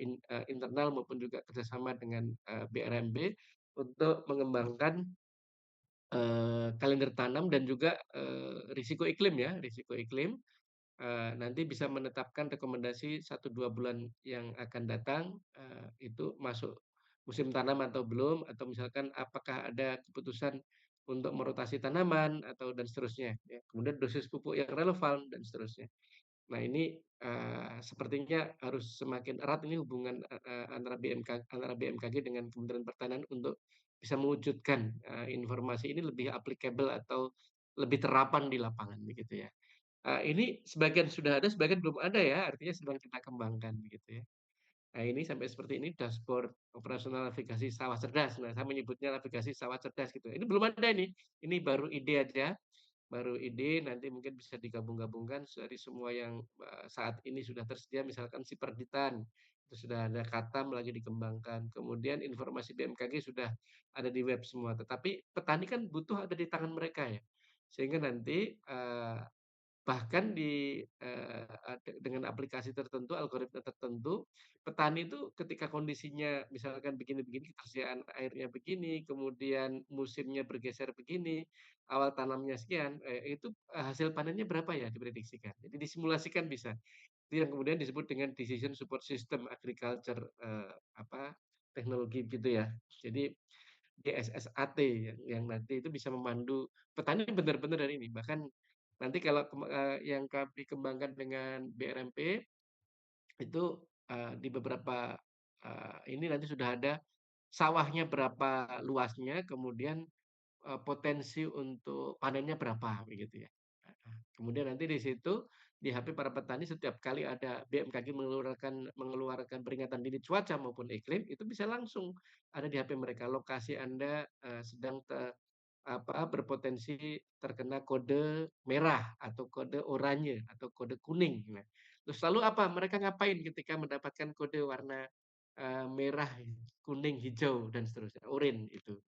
internal maupun juga kerjasama dengan, BRMB untuk mengembangkan kalender tanam dan juga, risiko iklim ya, risiko iklim, nanti bisa menetapkan rekomendasi 1, 2 bulan yang akan datang, itu masuk musim tanam atau belum, atau misalkan apakah ada keputusan untuk merotasi tanaman atau dan seterusnya ya. Kemudian dosis pupuk yang relevan dan seterusnya. Nah ini, sepertinya harus semakin erat ini hubungan, antara BMKG dengan Kementerian Pertanian untuk bisa mewujudkan, informasi ini lebih applicable atau lebih terapan di lapangan begitu ya. Ini sebagian sudah ada, sebagian belum ada ya, artinya sedang kita kembangkan begitu ya. Nah ini sampai seperti ini dashboard operasional navigasi sawah cerdas. Nah saya menyebutnya navigasi sawah cerdas gitu. Ini belum ada ini baru ide aja. Baru ide nanti mungkin bisa digabung-gabungkan dari semua yang, saat ini sudah tersedia misalkan Siperditan, itu sudah ada Katam lagi dikembangkan, kemudian informasi BMKG sudah ada di web semua, tetapi petani kan butuh ada di tangan mereka ya. Sehingga nanti, bahkan dengan aplikasi tertentu, algoritma tertentu, petani itu ketika kondisinya misalkan begini-begini, ketersediaan airnya begini, kemudian musimnya bergeser begini, awal tanamnya sekian, itu, hasil panennya berapa ya diprediksikan. Jadi disimulasikan bisa. Itu yang kemudian disebut dengan Decision Support System Agriculture, teknologi gitu ya. Jadi DSSAT yang nanti itu bisa memandu petani benar-benar dari ini. Bahkan nanti kalau yang kami kembangkan dengan BRMP itu, di beberapa, ini nanti sudah ada sawahnya berapa luasnya, kemudian, potensi untuk panennya berapa, begitu ya. Heeh. Kemudian nanti di situ, di HP para petani setiap kali ada BMKG mengeluarkan peringatan dini cuaca maupun iklim, itu bisa langsung ada di HP mereka, lokasi Anda, sedang berpotensi terkena kode merah atau kode oranye atau kode kuning. Nah, terus lalu apa, mereka ngapain ketika mendapatkan kode warna, merah, kuning, hijau, dan seterusnya, oranye itu.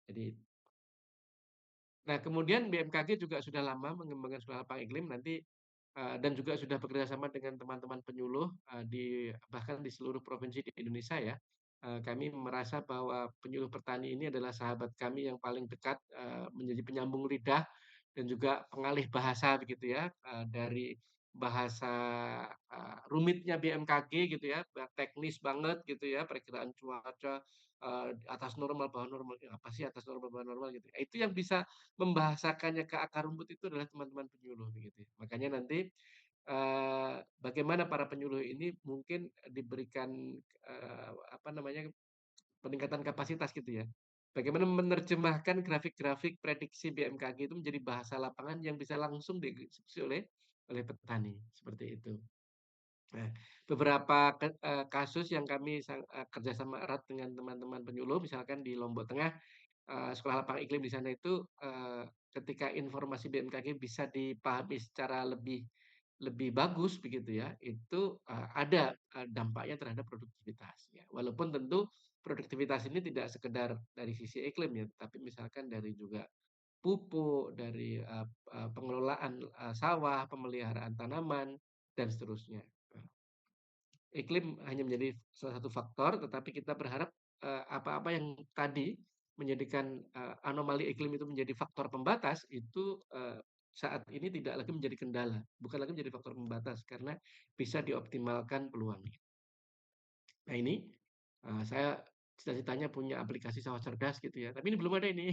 Jadi Nah, kemudian BMKG juga sudah lama mengembangkan sekolah lapang iklim nanti dan juga sudah bekerjasama dengan teman-teman penyuluh bahkan di seluruh provinsi di Indonesia ya. Kami merasa bahwa penyuluh petani ini adalah sahabat kami yang paling dekat, menjadi penyambung lidah dan juga pengalih bahasa begitu ya, dari bahasa rumitnya BMKG gitu ya, teknis banget gitu ya, perakiraan cuaca atas normal, bawah normal, apa sih atas normal, bawah normal gitu. Itu yang bisa membahasakannya ke akar rumput itu adalah teman-teman penyuluh begitu ya. Makanya nanti bagaimana para penyuluh ini mungkin diberikan apa namanya peningkatan kapasitas gitu ya. Bagaimana menerjemahkan grafik-grafik prediksi BMKG itu menjadi bahasa lapangan yang bisa langsung dieksekusi oleh petani seperti itu. Nah, beberapa kasus yang kami kerjasama erat dengan teman-teman penyuluh, misalkan di Lombok Tengah, sekolah lapang iklim di sana itu, ketika informasi BMKG bisa dipahami secara lebih lebih bagus begitu ya, itu, ada, dampaknya terhadap produktivitas ya. Walaupun tentu produktivitas ini tidak sekedar dari sisi iklim ya, tapi misalkan dari juga pupuk, dari, pengelolaan, sawah, pemeliharaan tanaman, dan seterusnya. Iklim hanya menjadi salah satu faktor, tetapi kita berharap, apa-apa yang tadi menjadikan, anomali iklim itu menjadi faktor pembatas, itu, saat ini tidak lagi menjadi kendala, bukan lagi menjadi faktor pembatas, karena bisa dioptimalkan peluangnya. Nah ini, saya cita-citanya punya aplikasi sawah cerdas gitu ya, tapi ini belum ada ini.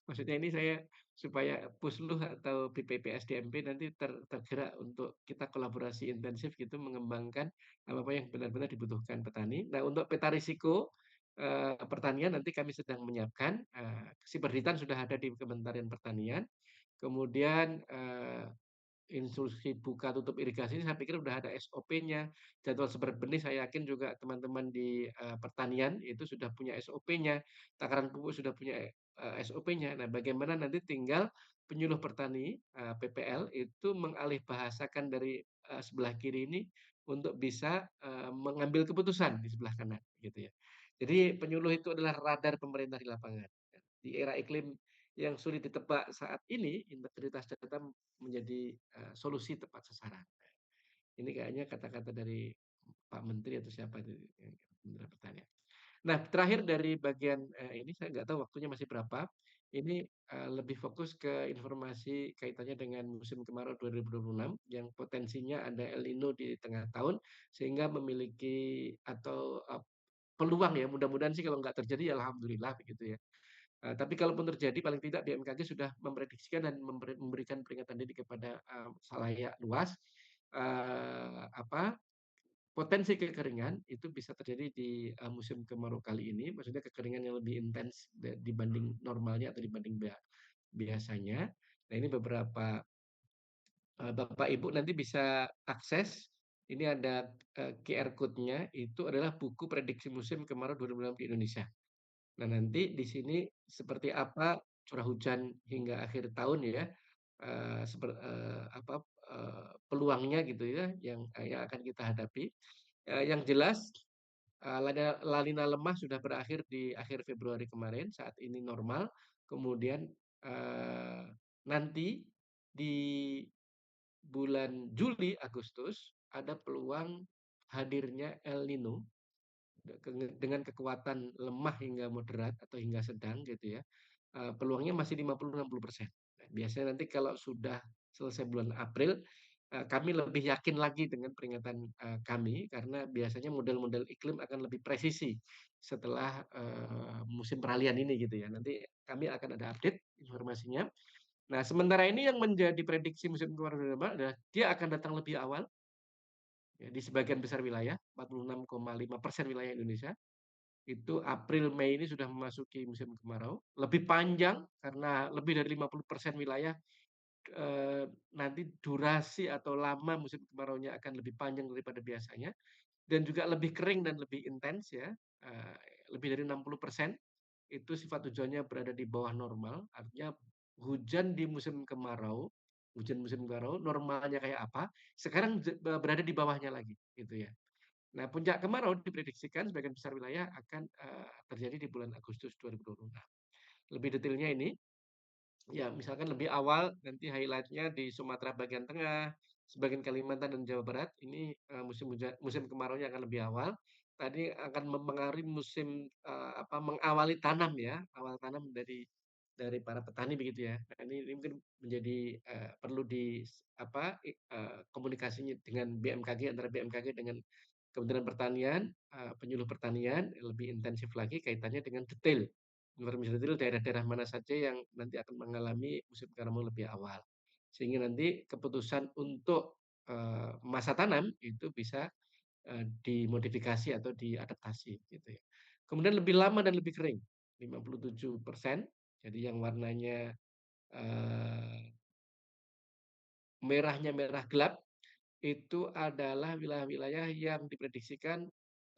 Maksudnya ini saya supaya Pusluh atau BPPSDMP nanti tergerak untuk kita kolaborasi intensif gitu mengembangkan apa-apa yang benar-benar dibutuhkan petani. Nah untuk peta risiko, pertanian nanti kami sedang menyiapkan, Siberhitan sudah ada di Kementerian Pertanian, kemudian, instruksi buka tutup irigasi ini saya pikir udah ada SOP-nya, jadwal sebaran benih saya yakin juga teman-teman di, pertanian itu sudah punya SOP-nya, takaran pupuk sudah punya, SOP-nya. Nah, bagaimana nanti tinggal penyuluh petani, PPL itu mengalih bahasakan dari, sebelah kiri ini untuk bisa, mengambil keputusan di sebelah kanan, gitu ya. Jadi penyuluh itu adalah radar pemerintah di lapangan. Di era iklim yang sulit ditebak saat ini, integritas data menjadi, solusi tepat sasaran. Ini kayaknya kata-kata dari Pak Menteri atau siapa itu, Kementerian Pertanian. Nah, terakhir dari bagian, ini saya nggak tahu waktunya masih berapa. Ini, lebih fokus ke informasi kaitannya dengan musim kemarau 2026 yang potensinya ada El Nino di tengah tahun, sehingga memiliki atau, peluang ya, mudah-mudahan sih kalau nggak terjadi ya alhamdulillah begitu ya. Tapi kalaupun terjadi paling tidak BMKG sudah memprediksikan dan memberikan peringatan dini kepada, khalayak luas, apa, potensi kekeringan itu bisa terjadi di, musim kemarau kali ini, maksudnya kekeringan yang lebih intens dibanding normalnya atau dibanding biasanya. Nah ini beberapa, Bapak Ibu nanti bisa akses, ini ada, QR code-nya, itu adalah buku prediksi musim kemarau 2026 di Indonesia. Nah, nanti di sini seperti apa curah hujan hingga akhir tahun ya, apa, peluangnya gitu ya yang akan kita hadapi. Yang jelas, La Nina lemah sudah berakhir di akhir Februari kemarin, saat ini normal. Kemudian, nanti di bulan Juli, Agustus ada peluang hadirnya El Nino dengan kekuatan lemah hingga moderat atau hingga sedang gitu ya, peluangnya masih 50-60%. Nah, biasanya nanti kalau sudah selesai bulan April, kami lebih yakin lagi dengan peringatan, kami karena biasanya model-model iklim akan lebih presisi setelah, musim peralihan ini gitu ya. Nanti kami akan ada update informasinya. Nah, sementara ini yang menjadi prediksi musim kemarau adalah dia akan datang lebih awal ya di sebagian besar wilayah, 46,5% wilayah Indonesia. Itu April, Mei ini sudah memasuki musim kemarau, lebih panjang karena lebih dari 50% wilayah, eee, nanti durasi atau lama musim kemaraunya akan lebih panjang daripada biasanya, dan juga lebih kering dan lebih intens ya, lebih dari 60% itu sifat hujannya berada di bawah normal, artinya hujan di musim kemarau, hujan musim kemarau normalnya kayak apa, sekarang berada di bawahnya lagi, gitu ya. Nah, puncak kemarau diprediksikan sebagian besar wilayah akan, terjadi di bulan Agustus 2026. Lebih detailnya ini, Ya, misalkan lebih awal nanti highlight-nya di Sumatera bagian tengah, sebagian Kalimantan dan Jawa Barat ini, musim kemaraunya akan lebih awal. Tadi akan mempengaruhi musim, mengawali tanam ya, awal tanam dari para petani begitu ya. Nah, ini mungkin menjadi, perlu komunikasinya dengan BMKG, antara BMKG dengan Kementerian Pertanian, penyuluh pertanian lebih intensif lagi kaitannya dengan detail. Informasi detail daerah-daerah mana saja yang nanti akan mengalami musim kemarau lebih awal. Sehingga nanti keputusan untuk, masa tanam itu bisa, dimodifikasi atau diadaptasi gitu ya. Kemudian lebih lama dan lebih kering, 57%. Jadi yang warnanya, eee, merahnya merah gelap, itu adalah wilayah-wilayah yang diprediksikan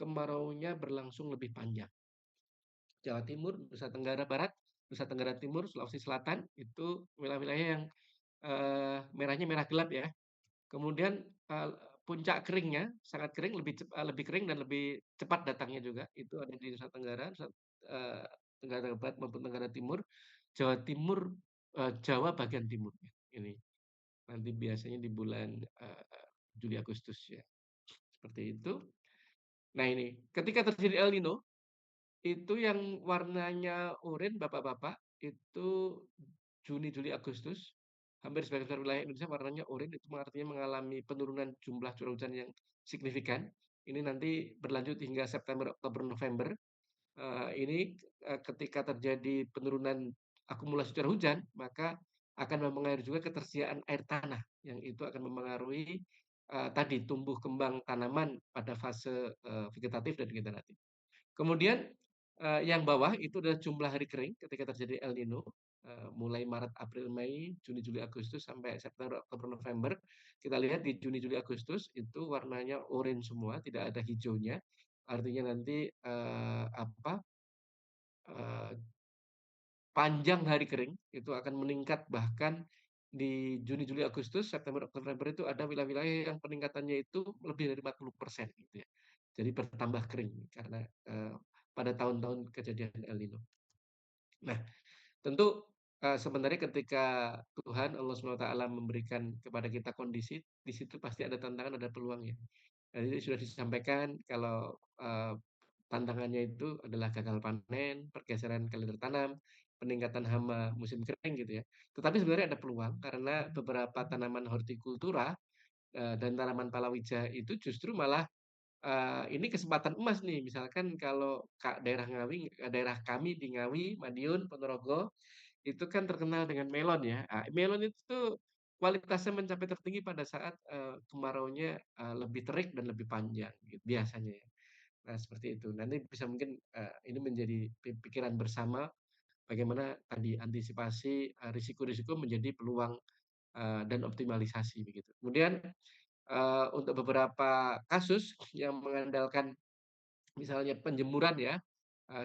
kemaraunya berlangsung lebih panjang. Jawa Timur, Nusa Tenggara Barat, Nusa Tenggara Timur, Sulawesi Selatan, itu wilayah-wilayah yang, merahnya merah gelap ya. Kemudian, puncak keringnya, sangat kering, lebih kering dan lebih cepat datangnya juga, itu ada di Nusa Tenggara, eee, Tenggara Barat maupun Tenggara Timur. Jawa Timur, Jawa bagian timur ini. Nanti biasanya di bulan, Juli, Agustus ya, seperti itu. Nah ini, ketika terjadi El Nino, itu yang warnanya oranye Bapak-bapak, itu Juni, Juli, Agustus, hampir sebagian besar wilayah Indonesia warnanya oranye, itu artinya mengalami penurunan jumlah curah hujan yang signifikan. Ini nanti berlanjut hingga September, Oktober, November. Ini, ketika terjadi penurunan akumulasi curah hujan, maka akan mempengaruhi juga ketersediaan air tanah, yang itu akan mempengaruhi, tadi tumbuh kembang tanaman pada fase, vegetatif dan degeneratif. Kemudian, yang bawah itu adalah jumlah hari kering ketika terjadi El Nino, mulai Maret, April, Mei, Juni, Juli, Agustus, sampai September, Oktober, November. Kita lihat di Juni, Juli, Agustus itu warnanya orange semua, tidak ada hijaunya. Artinya nanti, eee, panjang hari kering itu akan meningkat, bahkan di Juni, Juli, Agustus, September, Oktober, November itu ada wilayah-wilayah yang peningkatannya itu lebih dari 40% gitu ya. Jadi bertambah kering karena, pada tahun-tahun kejadian El Nino. Nah, tentu, sebenarnya ketika Tuhan Allah SWT memberikan kepada kita kondisi, di situ pasti ada tantangan, ada peluangnya. Jadi sudah disampaikan kalau, tantangannya itu adalah gagal panen, pergeseran kalender tanam, peningkatan hama musim kering gitu ya. Tetapi sebenarnya ada peluang karena beberapa tanaman hortikultura, dan tanaman palawija itu justru malah, ini kesempatan emas nih. Misalkan kalau daerah Ngawi, daerah kami di Ngawi, Madiun, Ponorogo, itu kan terkenal dengan melon ya. Melon itu tuh kualitasnya mencapai tertinggi pada saat, kemaraunya, lebih terik dan lebih panjang gitu biasanya ya. Nah, seperti itu. Nanti bisa mungkin, ini menjadi pikiran bersama bagaimana tadi antisipasi, risiko-risiko menjadi peluang, dan optimalisasi begitu. Kemudian, untuk beberapa kasus yang mengandalkan misalnya penjemuran ya,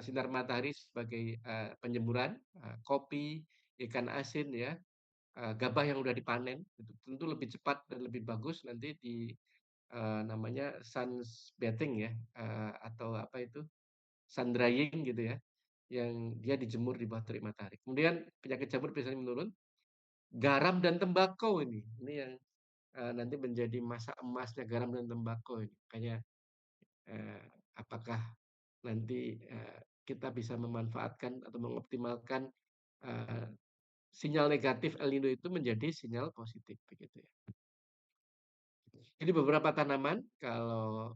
sinar matahari sebagai, penjemuran, kopi, ikan asin ya, gabah yang udah dipanen, itu tentu lebih cepat dan lebih bagus nanti namanya bathing ya, atau apa itu, sun drying gitu ya, yang dia dijemur di bawah terik matahari. Kemudian penyakit jamur biasanya menurun. Garam dan tembakau ini yang, nanti menjadi masa emasnya garam dan tembakau ini. Makanya, eee, apakah nanti, kita bisa memanfaatkan atau mengoptimalkan, eee, sinyal negatif El Nino itu menjadi sinyal positif, begitu ya. Jadi beberapa tanaman, kalau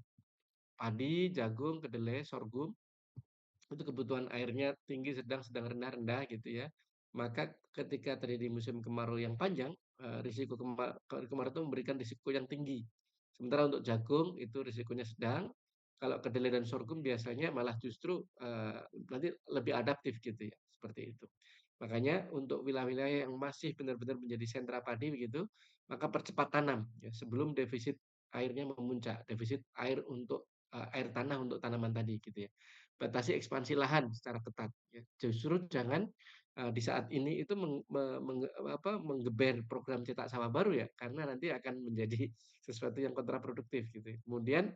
padi, jagung, kedelai, sorghum, itu kebutuhan airnya tinggi, sedang, sedang, rendah, rendah gitu ya. Maka ketika terjadi musim kemarau yang panjang, risiko kemarau itu memberikan risiko yang tinggi. Sementara untuk jagung itu risikonya sedang, kalau kedelai dan sorghum biasanya malah justru, nanti lebih adaptif gitu ya, seperti itu. Makanya untuk wilayah-wilayah yang masih benar-benar menjadi sentra padi begitu, maka percepat tanam ya sebelum defisit airnya memuncak, defisit air untuk, air tanah untuk tanaman tadi gitu ya. Batasi ekspansi lahan secara ketat ya. Justru jangan, di saat ini itu menggeber program cetak sawah baru ya, karena nanti akan menjadi sesuatu yang kontraproduktif gitu ya. Kemudian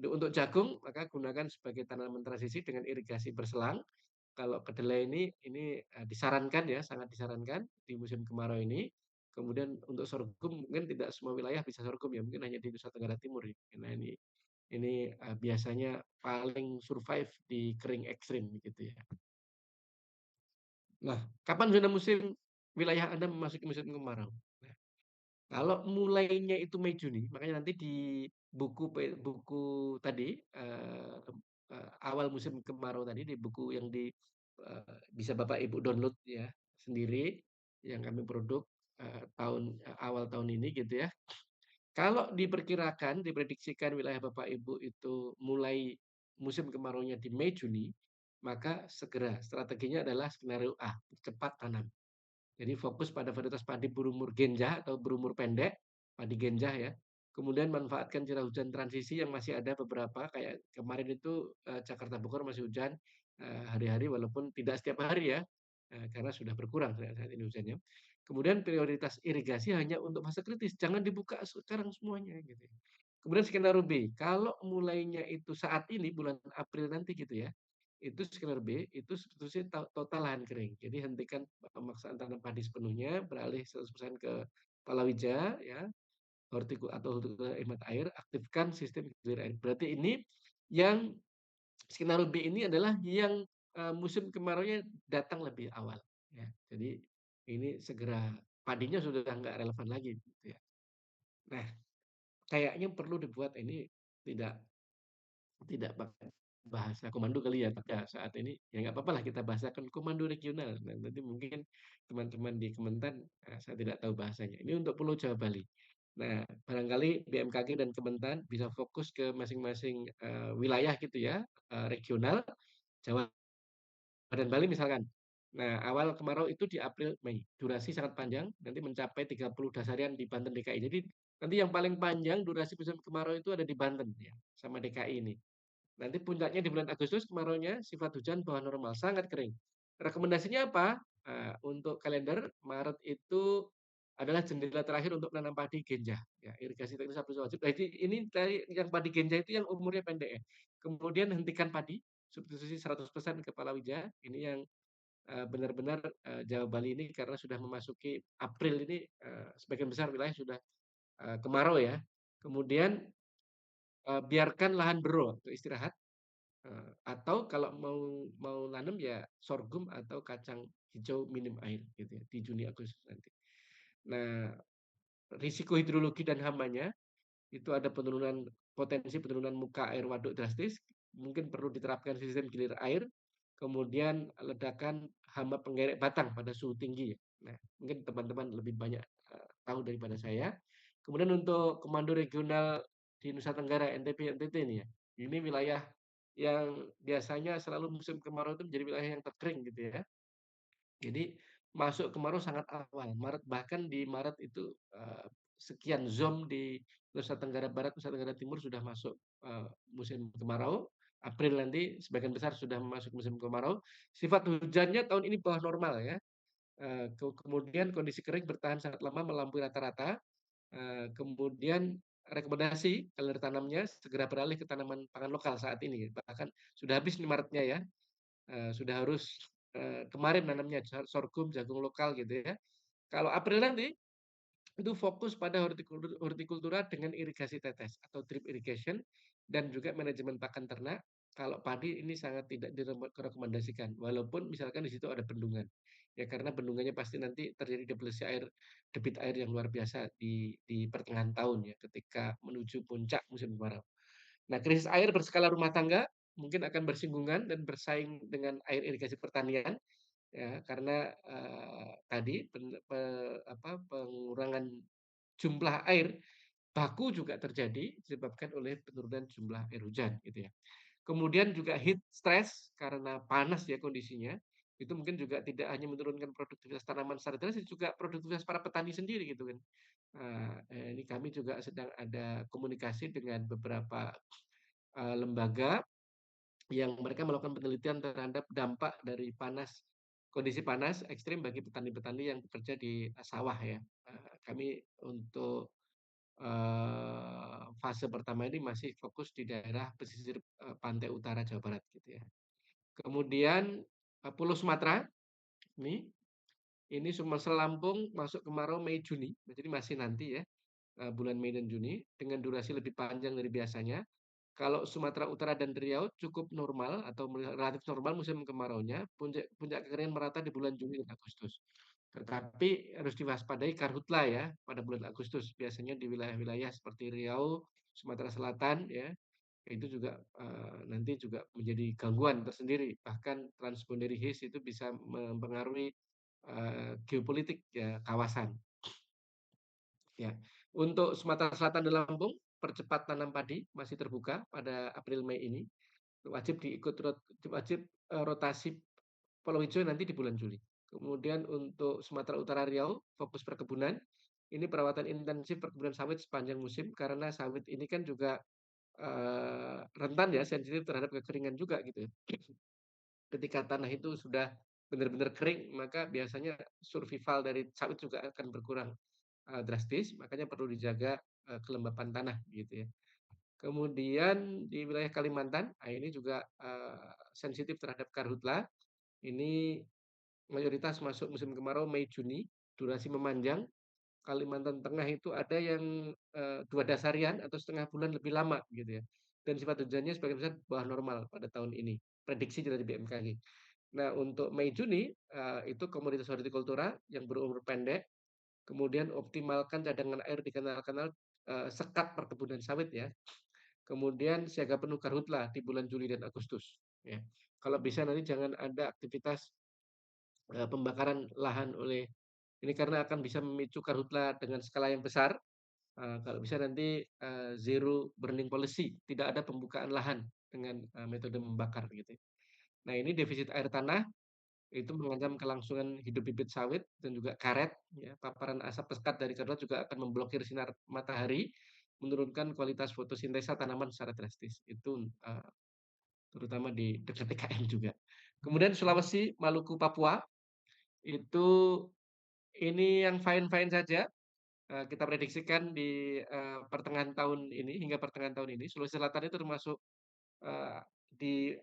untuk jagung, maka gunakan sebagai tanaman transisi dengan irigasi berselang, kalau kedelai ini, disarankan ya, sangat disarankan di musim kemarau ini. Kemudian untuk sorghum mungkin tidak semua wilayah bisa sorghum ya, mungkin hanya di Nusa Tenggara Timur ya. Karena ini, biasanya paling survive di kering ekstrim gitu ya. Nah, kapan zona musim wilayah Anda memasuki musim kemarau? Nah, kalau mulainya itu Mei Juni, makanya nanti di buku tadi, awal musim kemarau tadi, di buku yang bisa Bapak Ibu download ya sendiri, yang kami produk, awal tahun ini gitu ya. Kalau diprediksikan wilayah Bapak Ibu itu mulai musim kemaraunya di Mei Juni, maka segera strateginya adalah skenario A, cepat tanam. Jadi fokus pada varietas padi berumur genjah atau berumur pendek, padi genjah ya. Kemudian manfaatkan curah hujan transisi yang masih ada beberapa, kayak kemarin itu Jakarta Bogor masih hujan hari-hari walaupun tidak setiap hari ya, karena sudah berkurang saat ini hujannya. Kemudian prioritas irigasi hanya untuk fase kritis, jangan dibuka sekarang semuanya gitu ya. Kemudian skenario B, kalau mulainya itu saat ini bulan April nanti gitu ya, itu skenario B, itu substitusi total lahan kering. Jadi hentikan pemaksaan tanam padi sepenuhnya, beralih 100% ke palawija ya, hortikultura hemat air, aktifkan sistem hilir air. Berarti ini yang skenario B ini adalah yang musim kemaraunya datang lebih awal ya. Jadi ini segera padinya sudah nggak relevan lagi gitu ya. Nah, kayaknya perlu dibuat ini tidak tidak pakai bahasa komando kali ya pada saat ini, ya nggak apa-apa lah kita bahasakan komando regional. Nah, nanti mungkin teman-teman di Kementan, saya tidak tahu bahasanya. Ini untuk Pulau Jawa, Bali. Nah, barangkali BMKG dan Kementan bisa fokus ke masing-masing, wilayah gitu ya, regional, Jawa dan Bali misalkan. Nah, awal kemarau itu di April, Mei. Durasi sangat panjang, nanti mencapai 30 dasarian di Banten, DKI. Jadi nanti yang paling panjang durasi musim kemarau itu ada di Banten ya, sama DKI ini. Nanti puncaknya di bulan Agustus kemaraunya sifat hujan bawah normal, sangat kering. Rekomendasinya apa? Untuk kalender Maret itu adalah jendela terakhir untuk menanam padi genjah. Ya, irigasi teknis aplikasi wajib. Jadi ini tadi yang padi genjah itu yang umurnya pendek ya. Kemudian hentikan padi, substitusi 100% ke palawija. Ini yang benar-benar Jawa Bali ini karena sudah memasuki April ini sebagian besar wilayah sudah kemarau ya. Kemudian biarkan lahan bero untuk istirahat. Atau kalau mau mau nanam ya sorghum atau kacang hijau minim air gitu ya di Juni Agustus nanti. Nah, risiko hidrologi dan hambanya itu ada potensi penurunan muka air waduk drastis, mungkin perlu diterapkan sistem gilir air, kemudian ledakan hama penggerek batang pada suhu tinggi ya. Nah, mungkin teman-teman lebih banyak tahu daripada saya. Kemudian untuk komando regional di Nusa Tenggara NTB NTT ini ya. Ini wilayah yang biasanya selalu musim kemarau itu menjadi wilayah yang terkering gitu ya. Jadi masuk kemarau sangat awal, Maret, bahkan di Maret itu sekian zon di Nusa Tenggara Barat, Nusa Tenggara Timur sudah masuk musim kemarau. April nanti sebagian besar sudah masuk musim kemarau. Sifat hujannya tahun ini bawah normal ya. Kemudian kondisi kering bertahan sangat lama melampaui rata-rata. Kemudian rekomendasi kalender tanamnya segera beralih ke tanaman pangan lokal saat ini. Bahkan sudah habis nih Maretnya ya. Sudah harus kemarin nanamnya sorghum, jagung lokal gitu ya. Kalau April nanti itu fokus pada hortikultura dengan irigasi tetes atau drip irrigation dan juga manajemen pakan ternak. Kalau padi ini sangat tidak direkomendasikan, walaupun misalkan di situ ada bendungan. Ya karena bendungannya pasti nanti terjadi deplesi air, debit air yang luar biasa di pertengahan tahun ya, ketika menuju puncak musim kemarau. Nah, krisis air berskala rumah tangga mungkin akan bersinggungan dan bersaing dengan air irigasi pertanian ya karena tadi pengurangan jumlah air baku juga terjadi disebabkan oleh penurunan jumlah air hujan gitu ya. Kemudian juga heat stress karena panas ya kondisinya itu mungkin juga tidak hanya menurunkan produktivitas tanaman secara drastis juga produktivitas para petani sendiri gitu kan. Ini kami juga sedang ada komunikasi dengan beberapa lembaga yang mereka melakukan penelitian terhadap dampak dari kondisi panas ekstrim bagi petani-petani yang bekerja di sawah ya. Kami untuk fase pertama ini masih fokus di daerah pesisir pantai utara Jawa Barat gitu ya. Kemudian Pulau Sumatera ini Sumsel Lampung masuk kemarau Mei Juni, jadi masih nanti ya, bulan Mei dan Juni dengan durasi lebih panjang dari biasanya. Kalau Sumatera Utara dan Riau cukup normal atau relatif normal musim kemaraunya, puncak puncak kekeringan merata di bulan Juli dan Agustus. Tetapi harus diwaspadai karhutla ya pada bulan Agustus. Biasanya di wilayah-wilayah seperti Riau, Sumatera Selatan ya, itu juga nanti juga menjadi gangguan tersendiri. Bahkan transboundary haze itu bisa mempengaruhi geopolitik ya kawasan. Ya, untuk Sumatera Selatan dan Lampung, percepat tanam padi masih terbuka pada April Mei ini. Wajib rotasi Pulau Hijau nanti di bulan Juli. Kemudian untuk Sumatera Utara Riau, fokus perkebunan. Ini perawatan intensif perkebunan sawit sepanjang musim karena sawit ini kan juga rentan ya, sensitif terhadap kekeringan juga gitu. Ketika tanah itu sudah benar-benar kering, maka biasanya survival dari sawit juga akan berkurang drastis, makanya perlu dijaga kelembapan tanah gitu ya. Kemudian di wilayah Kalimantan, ini juga sensitif terhadap karhutla. Ini mayoritas masuk musim kemarau Mei Juni, durasi memanjang. Kalimantan Tengah itu ada yang 2 dasarian atau setengah bulan lebih lama gitu ya. Dan sifat hujannya sebagian besar bawah normal pada tahun ini. Prediksi dari BMKG. Nah, untuk Mei Juni itu komoditas hortikultura yang berumur pendek, kemudian optimalkan cadangan air di kanal-kanal sekat perkebunan sawit ya. Kemudian siaga penuh karhutla di bulan Juli dan Agustus ya. Kalau bisa nanti jangan ada aktivitas pembakaran lahan oleh ini karena akan bisa memicu karhutla dengan skala yang besar. Kalau bisa nanti zero burning policy, tidak ada pembukaan lahan dengan metode membakar gitu. Nah, ini defisit air tanah itu mengancam kelangsungan hidup bibit sawit dan juga karet ya. Paparan asap pekat dari karhutla juga akan memblokir sinar matahari, menurunkan kualitas fotosintesa tanaman secara drastis. Itu terutama di dekat IKN juga. Kemudian Sulawesi, Maluku, Papua itu ini yang fine-fine saja. Kita prediksikan di pertengahan tahun ini hingga pertengahan tahun ini Sulawesi Selatan itu termasuk di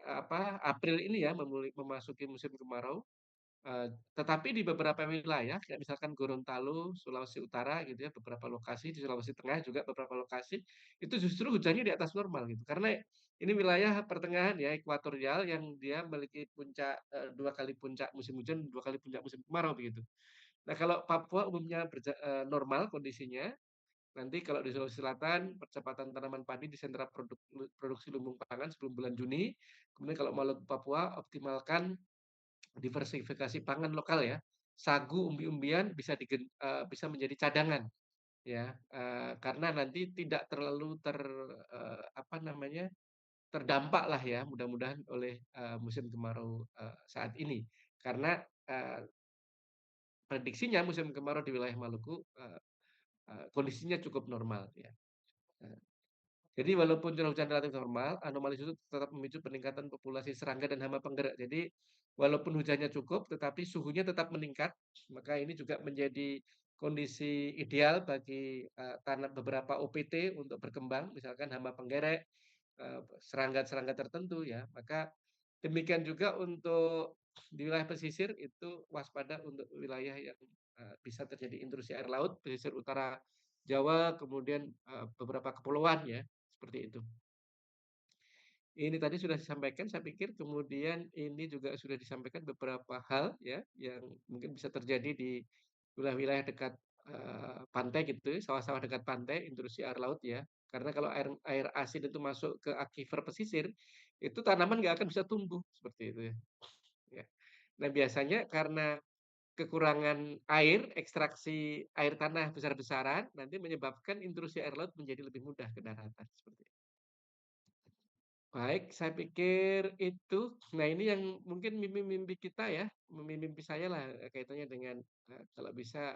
April ini ya memasuki musim kemarau. Tetapi di beberapa wilayah kayak misalkan Gorontalo, Sulawesi Utara gitu ya, beberapa lokasi di Sulawesi Tengah juga beberapa lokasi itu justru hujannya di atas normal gitu. Karena ini wilayah pertengahan ya ekuatorial yang dia memiliki puncak 2 kali puncak musim hujan, 2 kali puncak musim kemarau begitu. Nah, kalau Papua umumnya normal kondisinya, nanti kalau di Sulawesi Selatan percepatan tanaman padi di sentra produksi lumbung pangan sebelum bulan Juni. Kemudian kalau Maluku Papua optimalkan diversifikasi pangan lokal ya. Sagu, umbi-umbian bisa menjadi cadangan ya, karena nanti tidak terlalu terdampak lah ya mudah-mudahan oleh musim kemarau saat ini. Karena prediksinya musim kemarau di wilayah Maluku kondisinya cukup normal ya. Jadi walaupun curah hujan relatif normal, anomali suhu tetap memicu peningkatan populasi serangga dan hama penggerak. Jadi walaupun hujannya cukup, tetapi suhunya tetap meningkat. Maka ini juga menjadi kondisi ideal bagi beberapa OPT untuk berkembang, misalkan hama penggerek, serangga-serangga tertentu ya. Maka demikian juga untuk di wilayah pesisir itu waspada untuk wilayah yang bisa terjadi intrusi air laut, pesisir utara Jawa, kemudian beberapa kepulauan ya. Seperti itu. Ini tadi sudah disampaikan saya pikir, kemudian ini juga sudah disampaikan beberapa hal ya, yang mungkin bisa terjadi di wilayah-wilayah dekat, pantai gitu, sawah-sawah dekat pantai, intrusi air laut ya. Karena kalau air air asin itu masuk ke aquifer pesisir, itu tanaman nggak akan bisa tumbuh, seperti itu ya. Ya. Nah, biasanya karena kekurangan air, ekstraksi air tanah besar-besaran, nanti menyebabkan intrusi air laut menjadi lebih mudah ke daratan, seperti itu. Baik, saya pikir itu. Nah, ini yang mungkin mimpi-mimpi kita ya, mimpi-mimpi saya lah kaitannya dengan kalau bisa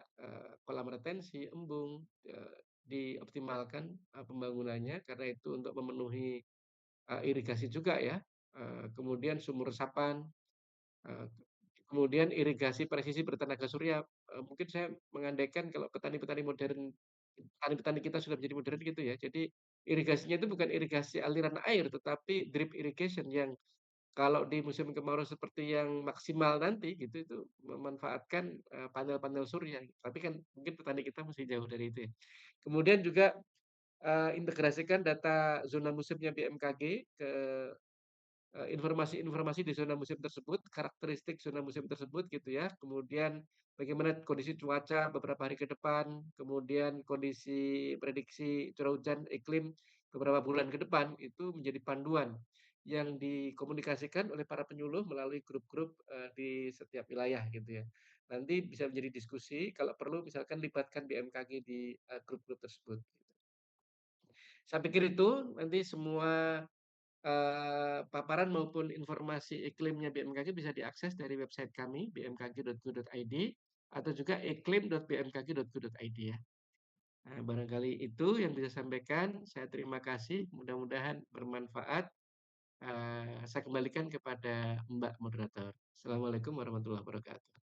kolam retensi, embung dioptimalkan pembangunannya karena itu untuk memenuhi irigasi juga ya. Kemudian sumur resapan, eee, kemudian irigasi presisi bertenaga surya. Mungkin saya mengandaikan kalau petani-petani kita sudah menjadi modern gitu ya. Jadi irigasinya itu bukan irigasi aliran air, tetapi drip irrigation yang kalau di musim kemarau seperti yang maksimal nanti gitu, itu memanfaatkan, panel-panel surya. Tapi kan mungkin petani kita masih jauh dari itu ya. Kemudian juga, integrasikan data zona musimnya BMKG ke informasi-informasi di zona musim tersebut, karakteristik zona musim tersebut gitu ya, kemudian bagaimana kondisi cuaca beberapa hari ke depan, kemudian kondisi prediksi curah hujan iklim beberapa bulan ke depan, itu menjadi panduan yang dikomunikasikan oleh para penyuluh melalui grup-grup, di setiap wilayah gitu ya. Nanti bisa menjadi diskusi, kalau perlu misalkan libatkan BMKG di, grup-grup tersebut. Saya pikir itu nanti semua paparan maupun informasi iklimnya BMKG bisa diakses dari website kami bmkg.go.id atau juga iklim.bmkg.go.id ya. Nah, barangkali itu yang bisa saya sampaikan. Saya terima kasih, mudah-mudahan bermanfaat. Saya kembalikan kepada Mbak moderator. Assalamualaikum warahmatullahi wabarakatuh.